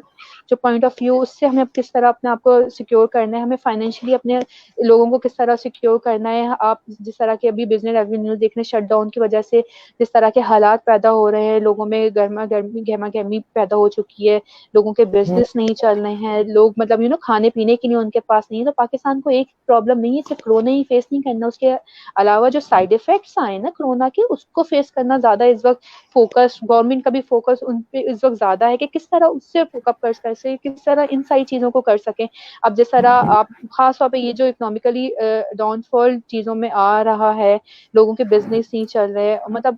जो पॉइंट ऑफ व्यू, उससे हमें किस तरह अपने आप को सिक्योर करना है, हमें फाइनेंशियली अपने लोगों को किस तरह सिक्योर करना है। आप जिस तरह के अभी बिजनेस रेवेन्यू देख रहे हैं, शटडाउन की वजह से जिस तरह के हालात पैदा हो रहे हैं, लोगों में गहमा गहमी पैदा हो चुकी है, लोगों के बिजनेस नहीं चल रहे हैं, लोग मतलब खाने पीने के लिए उनके पास नहीं है। तो पाकिस्तान को एक प्रॉब्लम नहीं है सिर्फ कोरोना ही फेस नहीं करना, उसके अलावा जो साइड इफेक्ट्स आए ना कोरोना के, उसको फेस करना ज्यादा इस वक्त फोकस, गवर्नमेंट का भी फोकस उन पे इस वक्त ज्यादा है कि किस तरह उससे फोकस कर सके, किस तरह इन सारी चीजों को कर सके। अब जिस तरह आप खास तौर पे ये जो इकोनॉमिकली डाउनफॉल चीजों में आ रहा है, लोगों के बिजनेस नहीं चल रहे, मतलब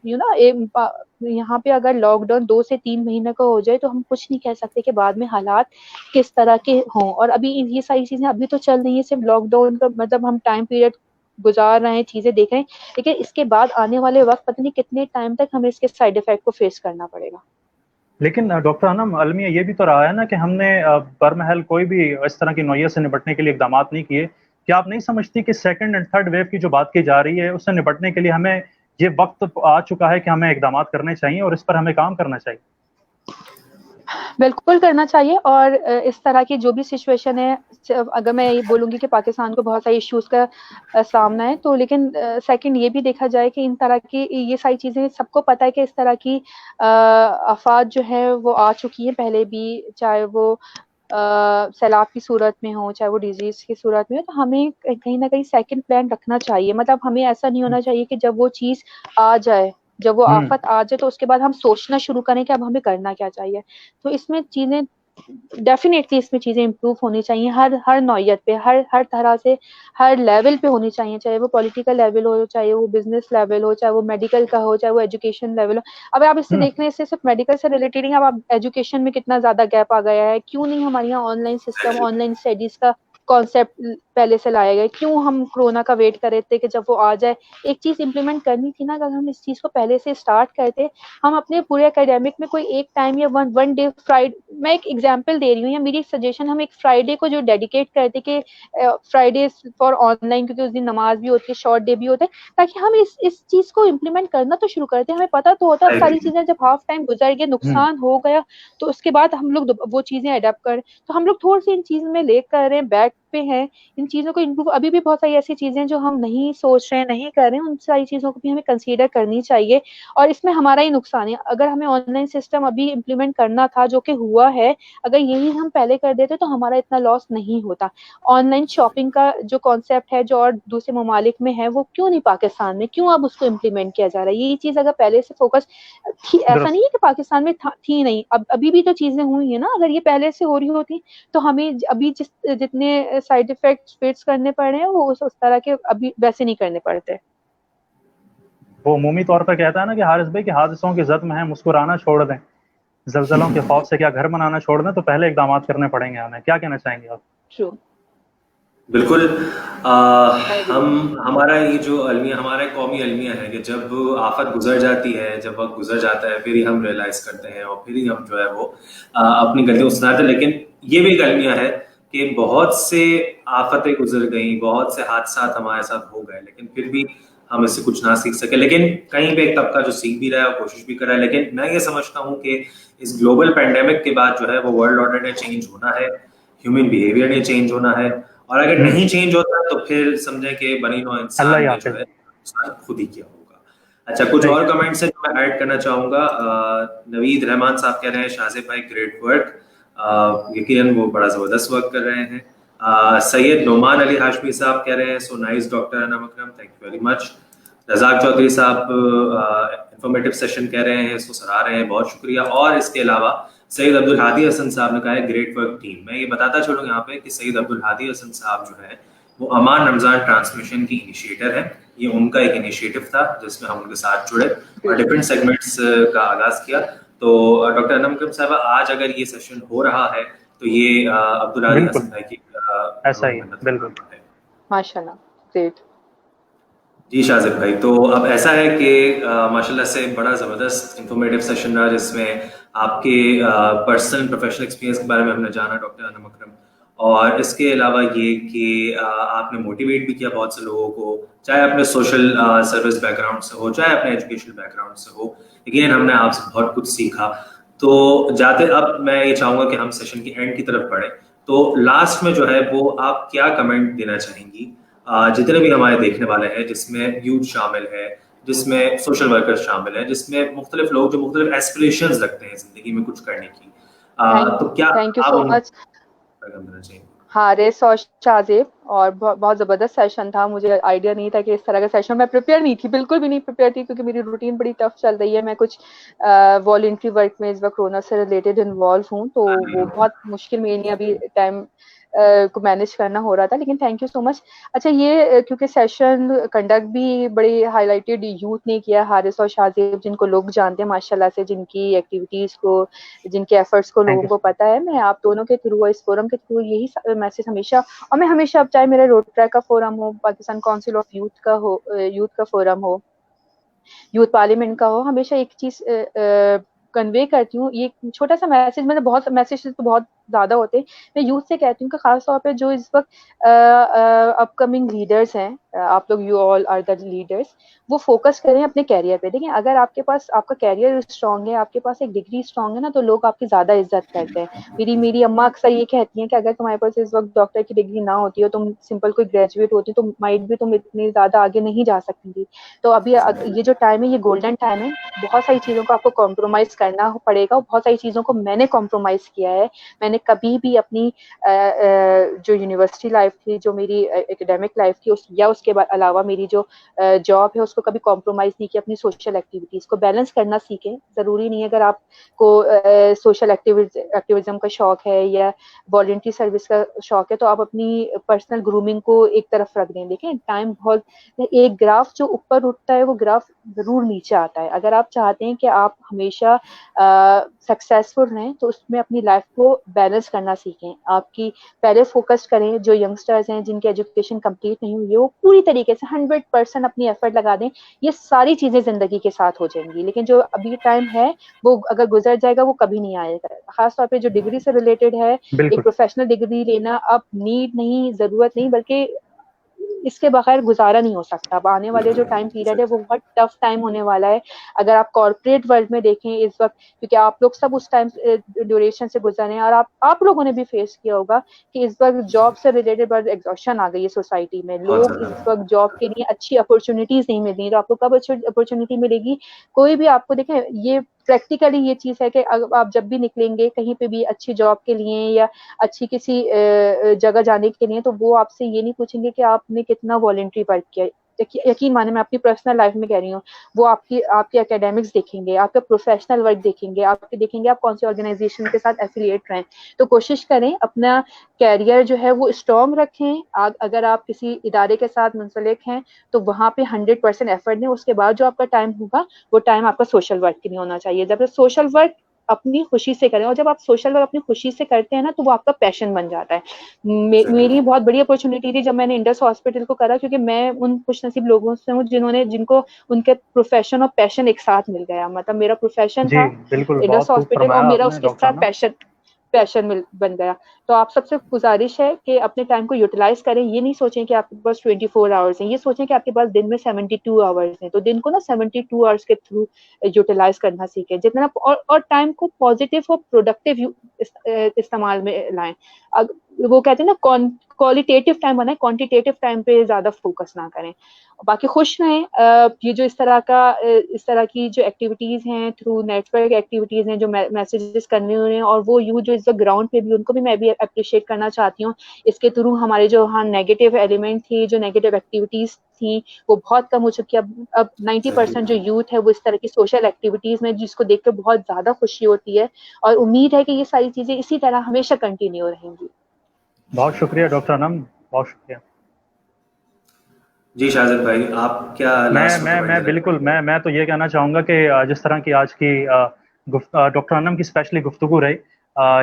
यहाँ पे अगर लॉकडाउन 2 से 3 महीने का हो जाए तो हम कुछ नहीं कह सकते कि बाद में हालात किस तरह के हों। और अभी ये सारी चीजें अभी तो चल रही है, सिर्फ लॉकडाउन का मतलब हम टाइम पीरियड गुजार रहे हैं, चीजें देख रहे हैं, लेकिन इसके बाद आने वाले वक्त पता नहीं कितने टाइम तक हमें इसके साइड इफेक्ट को फेस करना पड़ेगा। लेकिन डॉक्टर अनम, अलमिया ये भी तो रहा है ना कि हमने बरमहल कोई भी इस तरह की नौयत से निपटने के लिए इकदाम नहीं किए। क्या आप नहीं समझती कि सेकंड एंड थर्ड वेव की जो बात की जा रही है उससे निपटने के लिए हमें ये वक्त आ चुका है कि हमें इकदाम करने चाहिए और इस पर हमें काम करना चाहिए? बिल्कुल करना चाहिए। और इस तरह की जो भी सिचुएशन है, अगर मैं ये बोलूंगी कि पाकिस्तान को बहुत सारे इश्यूज का सामना है, तो लेकिन सेकंड ये भी देखा जाए कि इन तरह की ये सारी चीजें सबको पता है कि इस तरह की आफात जो है वो आ चुकी है पहले भी, चाहे वो सैलाब की सूरत में हो, चाहे वो डिजीज की सूरत में हो। तो हमें कहीं ना कहीं सेकंड प्लान रखना चाहिए। मतलब हमें ऐसा नहीं होना चाहिए कि जब वो चीज आ जाए, जब वो आफत आ जाए, तो उसके बाद हम सोचना शुरू करें कि अब हमें करना क्या चाहिए। तो इसमें चीजें डेफिनेटली, इसमें चीजें इंप्रूव होनी चाहिए हर नौयत पे, हर तरह से, हर लेवल पे होनी चाहिए, चाहे वो पॉलिटिकल लेवल हो, चाहे वो बिजनेस लेवल हो, चाहे वो मेडिकल का हो, चाहे वो एजुकेशन लेवल हो। अब आप इससे देख रहे हैं, इससे सिर्फ मेडिकल से रिलेटेड नहीं, अब आप एजुकेशन में कितना ज्यादा गैप आ गया है। क्यों नहीं हमारे यहाँ ऑनलाइन सिस्टम, ऑनलाइन स्टडीज का कॉन्सेप्ट पहले से लाया गया? क्यों हम कोरोना का वेट कर रहे थे कि जब वो आ जाए? एक चीज इंप्लीमेंट करनी थी ना, अगर हम इस चीज को पहले से स्टार्ट करते, हम अपने पूरे एकेडमिक में कोई एक टाइम या वन डे फ्राइडे, मैं एक एग्जांपल दे रही हूँ या मेरी एक सजेशन, हम एक फ्राइडे को जो डेडिकेट करते कि फ्राइडे फॉर ऑनलाइन, क्योंकि उस दिन नमाज भी होती है, शॉर्ट डे भी होता है, ताकि हम इस चीज को इम्प्लीमेंट करना तो शुरू करते हैं। हमें पता तो होता है सारी चीजें, जब हाफ टाइम गुजर गया, नुकसान हो गया, तो उसके बाद हम लोग वो चीजें अडेप्ट करें। तो हम लोग थोड़ी सी इन चीज में लेक कर रहे हैं, बैक पे हैं, इन चीजों को इम्प्रूव। अभी भी बहुत सारी ऐसी चीजें जो हम नहीं सोच रहे हैं, नहीं कर रहे हैं, उन सारी चीजों को भी हमें कंसीडर करनी चाहिए। और इसमें हमारा ही नुकसान है। अगर हमें ऑनलाइन सिस्टम अभी इम्प्लीमेंट करना था, जो कि हुआ है, अगर यही हम पहले कर देते तो हमारा इतना लॉस नहीं होता। ऑनलाइन शॉपिंग का जो कॉन्सेप्ट है, जो और दूसरे ममालिक में है, वो क्यों नहीं पाकिस्तान में, क्यों अब उसको इम्प्लीमेंट किया जा रहा है? यही चीज अगर पहले से फोकस थी, ऐसा नहीं है कि पाकिस्तान में थी नहीं, अब अभी भी तो चीजें हुई है ना। अगर ये पहले से हो रही होती तो हमें अभी जितने साइड इफेक्ट्स फेस करने पड़ रहे हैं, वो उस तरह के अभी वैसे नहीं करने पड़ते। वो उमूमी तौर पर कहता है ना कि हारिस भाई, कि हादसों की जद में है मुस्कुराना छोड़ दें, जलजलों के खौफ से क्या घर बनाना छोड़ दें, तो पहले इकदाम करने पड़ेंगे हमें। क्या कहना चाहेंगे आप? ट्रू, बिल्कुल। हमारा ये जो अलमिया, हमारा कौमी अलमिया है कि जब आफत गुजर जाती है, जब वक्त गुजर जाता है, फिर ही हम रियलाइज करते हैं और फिर ही हम जो है वो अपनी गलतियों को सुधारते हैं। लेकिन ये भी एक अलमिया है कि बहुत से आफतें गुजर गई, बहुत से हादसा हमारे साथ हो गए, लेकिन फिर भी हम इससे कुछ ना सीख सके। लेकिन कहीं पे एक तबका जो सीख भी रहा है और कोशिश भी कर रहा है। लेकिन मैं ये समझता हूँ कि इस ग्लोबल पेंडेमिक के बाद जो है वो वर्ल्ड ऑर्डर ने चेंज होना है, ह्यूमन बिहेवियर ने चेंज होना है, और अगर नहीं चेंज होता तो फिर समझे कि बनी नो इंसान अल्लाह ही ने जो हाफिज। है नुकसान खुद ही किया होगा। अच्छा, कुछ सही और कह रहे कमेंट्स है जो मैं ऐड करना चाहूंगा। नवीद रहमान साहब कह रहे हैं, शाहजेब भाई ग्रेट वर्क, यकीनन वो बड़ा जबरदस्त वर्क कर रहे हैं। सैयद नोमान अली हाशमी साहब कह रहे हैं, so nice doctor Anam Akram, thank you very much. Razak Chaudhary साहब इंफॉर्मेटिव सेशन कह रहे हैं, इसको सराह रहे हैं, बहुत शुक्रिया। और इसके अलावा सैयद अब्दुल हादी हसन साहब ने कहा है ग्रेट वर्क टीम। मैं ये बताता चलूँ यहाँ पे कि सैयद अब्दुल हादी हसन साहब जो है वो अमान रमजान ट्रांसमिशन की इनिशिएटर है। ये उनका एक इनिशिएटिव था जिसमें हम उनके साथ जुड़े और डिफरेंट सेगमेंट्स का आगाज किया। तो डॉक्टर अनम अकरम साहब, आज अगर ये सेशन हो रहा है तो ये अब्दुल हादी बिल्कुल हसन भाई की ऐसा ही है, मेहनत बिल्कुल। है। माशाल्लाह, ग्रेट। जी शाजिद भाई, तो अब ऐसा है कि माशाल्लाह से बड़ा ज़बरदस्त इंफॉर्मेटिव सेशन रहा जिसमें आपके पर्सनल प्रोफेशनल एक्सपीरियंस के बारे में हमने जाना डॉक्टर अनम अकरम, और इसके अलावा ये कि आपने मोटिवेट भी किया बहुत से लोगों को, चाहे अपने सोशल सर्विस बैकग्राउंड से हो, चाहे अपने एजुकेशनल बैकग्राउंड से हो। लेकिन हमने आपसे बहुत कुछ सीखा। तो जाते अब मैं ये चाहूँगा कि हम सेशन की एंड की तरफ बढ़े। तो लास्ट में जो है वो आप क्या कमेंट देना चाहेंगी जितने भी हमारे देखने वाले हैं, जिसमें यूथ शामिल है, जिसमें सोशल वर्कर्स शामिल है, जिसमें मुख्तलिफ लोग जो मुख्तलिफ एस्पिरेशंस रखते हैं जिंदगी में कुछ करने की, तो क्या थैंक यू आप सो उनको मच पैगाम देना चाहेंगे? हारिस और शाहजेब, और बहुत ज़बरदस्त सेशन था। मुझे आइडिया नहीं था कि इस तरह का सेशन, मैं प्रिपेयर नहीं थी, बिल्कुल भी नहीं प्रिपेयर थी, क्योंकि मेरी रूटीन बड़ी टफ चल रही है। मैं कुछ वॉलंटरी वर्क में इस वक्त कोरोना से रिलेटेड इन्वॉल्व हूँ, तो वो बहुत मुश्किल मेरे लिए अभी टाइम को मैनेज करना हो रहा था। लेकिन थैंक यू सो मच। अच्छा, ये क्योंकि सेशन कंडक्ट भी बड़ी हाईलाइटेड यूथ ने किया, हारिस और शाहजेब जिनको लोग जानते हैं माशाल्लाह से, जिनकी एक्टिविटीज़ को, जिनके एफर्ट्स को थैंक लोगों यू। को पता है। मैं आप दोनों के थ्रू, इस फोरम के थ्रू यही मैसेज हमेशा, और मैं हमेशा, अब चाहे मेरा रोड ट्रैक का फोरम हो, पाकिस्तान काउंसिल ऑफ यूथ का हो, यूथ का फोरम हो, यूथ पार्लियामेंट का हो, हमेशा एक चीज कन्वे करती हूँ। ये छोटा सा मैसेज, मतलब बहुत मैसेज तो बहुत ज्यादा होते हैं। मैं यूथ से कहती हूँ कि खास तौर पे जो इस वक्त अपकमिंग लीडर्स हैं, आप लोग, you all are the leaders, वो फोकस करें अपने कैरियर पे। देखिए, अगर आपके पास आपका कैरियर स्ट्रांग है, आपके पास एक डिग्री स्ट्रांग है ना, तो लोग आपकी ज्यादा इज्जत करते हैं। मेरी अम्मा अक्सर ये कहती हैं कि अगर तुम्हारे पास इस वक्त डॉक्टर की डिग्री ना होती हो, तुम सिंपल कोई ग्रेजुएट होती, तो माइट भी तुम इतनी ज्यादा आगे नहीं जा सकती थी। तो अभी ये जो टाइम है, ये गोल्डन टाइम है। बहुत सारी चीजों को आपको कॉम्प्रोमाइज करना पड़ेगा, बहुत सारी चीजों को मैंने कॉम्प्रोमाइज किया है। मैंने कभी भी अपनी जो यूनिवर्सिटी लाइफ थी, जो मेरी एकेडमिक लाइफ थी, या उसके अलावा मेरी जो जॉब है, उसको कभी कॉम्प्रोमाइज नहीं किया। अपनी सोशल एक्टिविटीज को बैलेंस करना सीखें। जरूरी नहीं है अगर आपको सोशल एक्टिविज्म का शौक है या वॉलंटरी सर्विस का शौक है, तो आप अपनी पर्सनल ग्रूमिंग को एक तरफ रख दें। देखें, टाइम बहुत, एक ग्राफ जो ऊपर उठता है वो ग्राफ जरूर नीचे आता है। अगर आप चाहते हैं कि आप हमेशा सक्सेसफुल रहें, तो उसमें अपनी लाइफ को बैलेंस करना सीखें। आपकी पहले फोकस करें, जो यंगस्टर्स हैं जिनकी एजुकेशन कंप्लीट नहीं हुई है, वो पूरी तरीके से 100% अपनी एफर्ट लगा दें। ये सारी चीजें जिंदगी के साथ हो जाएंगी। लेकिन जो अभी टाइम है, वो अगर गुजर जाएगा, वो कभी नहीं आएगा। खासतौर पे जो डिग्री से रिलेटेड है, एक बिल्कुल प्रोफेशनल डिग्री लेना अब नीड नहीं, जरूरत नहीं, बल्कि इसके बगैर गुजारा नहीं हो सकता। अब आने वाले जो टाइम पीरियड है, वो बहुत टफ टाइम होने वाला है। अगर आप कॉर्पोरेट वर्ल्ड में देखें इस वक्त, क्योंकि आप लोग सब उस टाइम ड्यूरेशन से गुजरे हैं, और आप लोगों ने भी फेस किया होगा कि इस वक्त जॉब से रिलेटेड बहुत एग्जॉशन आ गई है सोसाइटी में। बहुत लोग इस वक्त जॉब के लिए अच्छी अपॉर्चुनिटीज नहीं मिल रही, तो आपको कब अच्छी अपॉर्चुनिटी मिलेगी? कोई भी आपको, देखें, ये प्रैक्टिकली ये चीज है कि आप जब भी निकलेंगे कहीं पे भी अच्छी जॉब के लिए या अच्छी किसी जगह जाने के लिए, तो वो आपसे ये नहीं पूछेंगे कि आपने कितना वॉलंटरी वर्क किया। यकीन माने, मैं अपनी पर्सनल लाइफ में कह रही हूँ, वो आपके एकेडमिक्स देखेंगे, आपका प्रोफेशनल वर्क देखेंगे, आपके देखेंगे आप कौन सी ऑर्गेनाइजेशन के साथ एफिलिएट रहें। तो कोशिश करें अपना कैरियर जो है वो स्ट्रॉन्ग रखें। अगर आप किसी इदारे के साथ मुंसलिक हैं, तो वहां पे 100% एफर्ट दें। उसके बाद जो आपका टाइम होगा, वो टाइम आपका सोशल वर्क के लिए होना चाहिए। जब सोशल वर्क अपनी खुशी से करें, और जब आप सोशल वर्क अपनी खुशी से करते हैं ना, तो वो आपका पैशन बन जाता है। मेरी बहुत बड़ी अपॉर्चुनिटी थी जब मैंने इंडस हॉस्पिटल को करा, क्योंकि मैं उन खुशनसीब लोगों से हूँ जिनको उनके प्रोफेशन और पैशन एक साथ मिल गया। मतलब मेरा प्रोफेशन जी, था बिल्कुल इंडस बहुत खूब हॉस्पिटल, और फरमाया मेरा आपने उसके डॉक्टर साथ साहब। पैशन, पैशन बन गया। तो आप सबसे गुजारिश है कि अपने टाइम को यूटिलाइज करें, ये नहीं सोचें कि आपके पास 24 आवर्स हैं, ये सोचें कि आपके पास दिन में 72 आवर्स हैं, तो दिन को ना 72 आवर्स के थ्रू यूटिलाइज करना सीखें जितना, और टाइम को पॉजिटिव और प्रोडक्टिव इस्तेमाल में लाएं। वो कहते हैं ना क्वालिटेटिव टाइम बनाए, क्वांटिटेटिव टाइम पे ज्यादा फोकस ना करें। बाकी खुश रहें। ये जो इस तरह की जो एक्टिविटीज हैं, थ्रू नेटवर्क एक्टिविटीज हैं, जो मैसेजेस कन्वे हो रहे हैं, और वो यूथ जो इस ग्राउंड पे भी, उनको भी मैं भी अप्रिशिएट करना चाहती हूँ। इसके थ्रू हमारे जो नेगेटिव एलिमेंट थी, जो नेगेटिव एक्टिविटीज थी, वो बहुत कम हो चुकी है। अब 90% जो यूथ है वो इस तरह की सोशल एक्टिविटीज में, जिसको देख के बहुत ज्यादा खुशी होती है, और उम्मीद है कि ये सारी चीजें इसी तरह हमेशा कंटिन्यू रहेंगी। बहुत शुक्रिया डॉक्टर अनम, बहुत शुक्रिया। जी शाहज़द भाई, आप क्या मैं बिल्कुल मैं तो ये कहना चाहूँगा कि जिस तरह की आज की डॉक्टर अनम की स्पेशली गुफ्तगू रही,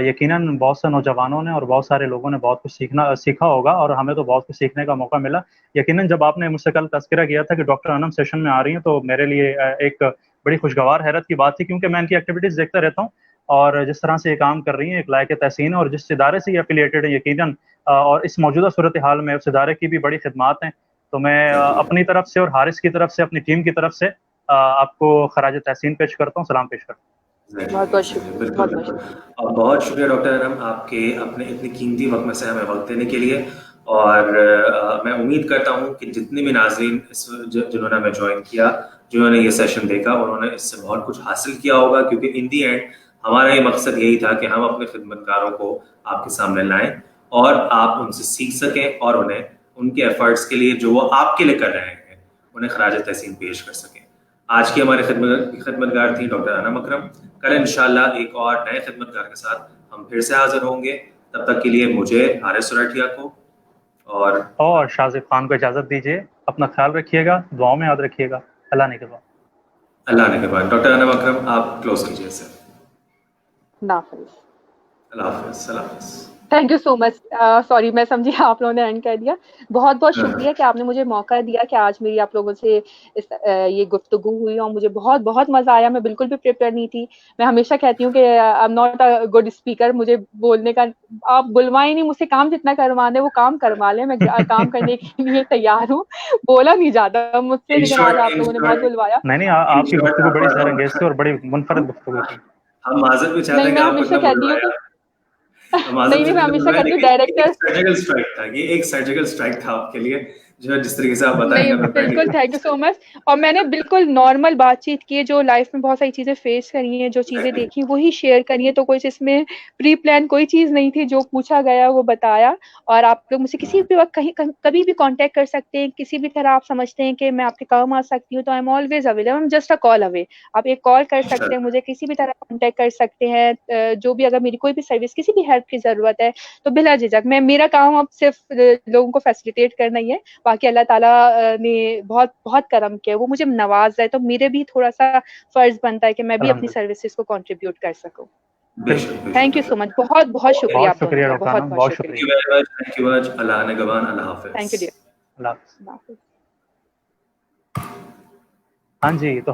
यकीनन बहुत से नौजवानों ने और बहुत सारे लोगों ने बहुत कुछ सीखा होगा, और हमें तो बहुत कुछ सीखने का मौका मिला। यकीनन जब आपने मुझसे कल तज़किरा किया था कि डॉक्टर अनम सेशन में आ रही हैं, तो मेरे लिए एक बड़ी खुशगवार हैरत की बात थी, क्योंकि मैं इनकी एक्टिविटीज़ देखता रहता हूँ, और जिस तरह से ये काम कर रही हैं, एक लायक तहसीन, और जिस इदारे से ये एफिलिएटेड है यकीनन, और इस मौजूदा सूरत हाल में उस इदारे की भी बड़ी खिदमात हैं। तो मैं अपनी तरफ से और हारिस की तरफ से, अपनी टीम की तरफ से आपको खराज तहसीन पेश करता हूँ, सलाम पेश करता हूँ। बहुत शुक्रिया। और बहुत शुक्रिया डॉक्टर अनम, आपके अपने इतने कीमती वक्त में से हमें वक्त देने के लिए। और मैं उम्मीद करता हूँ कि जितने भी नाज़रीन जिन्होंने हमें ज्वाइन किया, जिन्होंने ये सेशन देखा, उन्होंने इससे बहुत कुछ हासिल किया होगा, क्योंकि इन दी एंड हमारा ये मकसद यही था कि हम अपने खिदमतकारों को आपके सामने लाएं और आप उनसे सीख सकें, और उन्हें उनके एफर्ट्स के लिए जो वो आपके लिए कर रहे हैं उन्हें खराज तहसीन पेश कर सकें। आज की हमारे खिदमतगार थी डॉक्टर अनम अकरम। कल इंशाल्लाह एक और नए खिदमतगार के साथ हम फिर से हाजिर होंगे। तब तक के लिए मुझे हारिस सुराठिया को और शाहज़िब खान को इजाज़त दीजिए। अपना ख्याल रखिएगा, दुआओं में याद रखिएगा। अल्लाह ने के बाद। अल्लाह ने के बाद। डॉक्टर अनम अकरम, आप क्लोज कीजिए इसे। अल्लाह हाफ़िज़। सलाम। Thank you so much. Sorry, मैं समझी आप लोगों ने एंड कर दिया। बहुत बहुत शुक्रिया कि आपने मुझे मौका दिया कि आज मेरी आप लोगों से ये गुफ्तगू हुई, और मुझे बहुत बहुत मजा आया। मैं बिल्कुल भी प्रिपेयर नहीं थी। मैं हमेशा कहती हूँ कि I am not a good speaker. मुझे बोलने का आप बुलवाएं नहीं, मुझसे काम जितना करवाने वो काम करवा लें, मैं काम करने के लिए तैयार हूँ। बोला नहीं जाता मुझसे, लेकिन आज आप लोगों ने बहुत बुलवाया। नहीं, आपकी गुफ्तगू बड़ी सैरंगेज़ थी और बड़ी मुनफरद गुफ्तगू थी। हम माज़रत भी चाहते हैं कि हमेशा कहती हूँ कि नहीं, मैं हमेशा कहती हूँ डायरेक्टर सर्जिकल स्ट्राइक था, ये एक सर्जिकल स्ट्राइक था आपके लिए, जो जिस तरीके से आप बताएंगे। नहीं, बिल्कुल, थैंक यू सो मच। और मैंने बिल्कुल नॉर्मल बातचीत की है, जो लाइफ में बहुत सारी चीजें फेस करी हैं, जो चीजें देखी वही शेयर करी है। तो कोई इसमें प्री प्लान कोई चीज नहीं थी, जो पूछा गया वो बताया। और आप लोग मुझसे किसी भी वक्त कभी भी कांटेक्ट कर सकते हैं। किसी भी तरह आप समझते हैं कि मैं आपके काम आ सकती हूँ, तो I am always available. I am just a call away. आप एक कॉल कर सकते हैं, मुझे किसी भी तरह कांटेक्ट कर सकते हैं। जो भी, अगर मेरी कोई भी सर्विस, किसी भी हेल्प की जरूरत है, तो बिला झिझक मेरा काम अब सिर्फ लोगों को फैसिलिटेट करना ही है। बाकी अल्लाह ताला ने बहुत बहुत करम किया, वो मुझे नवाज रहा है, तो मेरे भी थोड़ा सा फर्ज बनता है कि मैं भी अपनी सर्विसेज को कंट्रीब्यूट कर सकूं। Thank you so much. बहुत बहुत शुक्रिया आप लोगों का। बहुत शुक्रिया। Thank you very much. Allah ने गवान। अल्लाह हाफ़िज़। Thank you dear. अल्लाह हाफ़िज़। हाँ जी, तो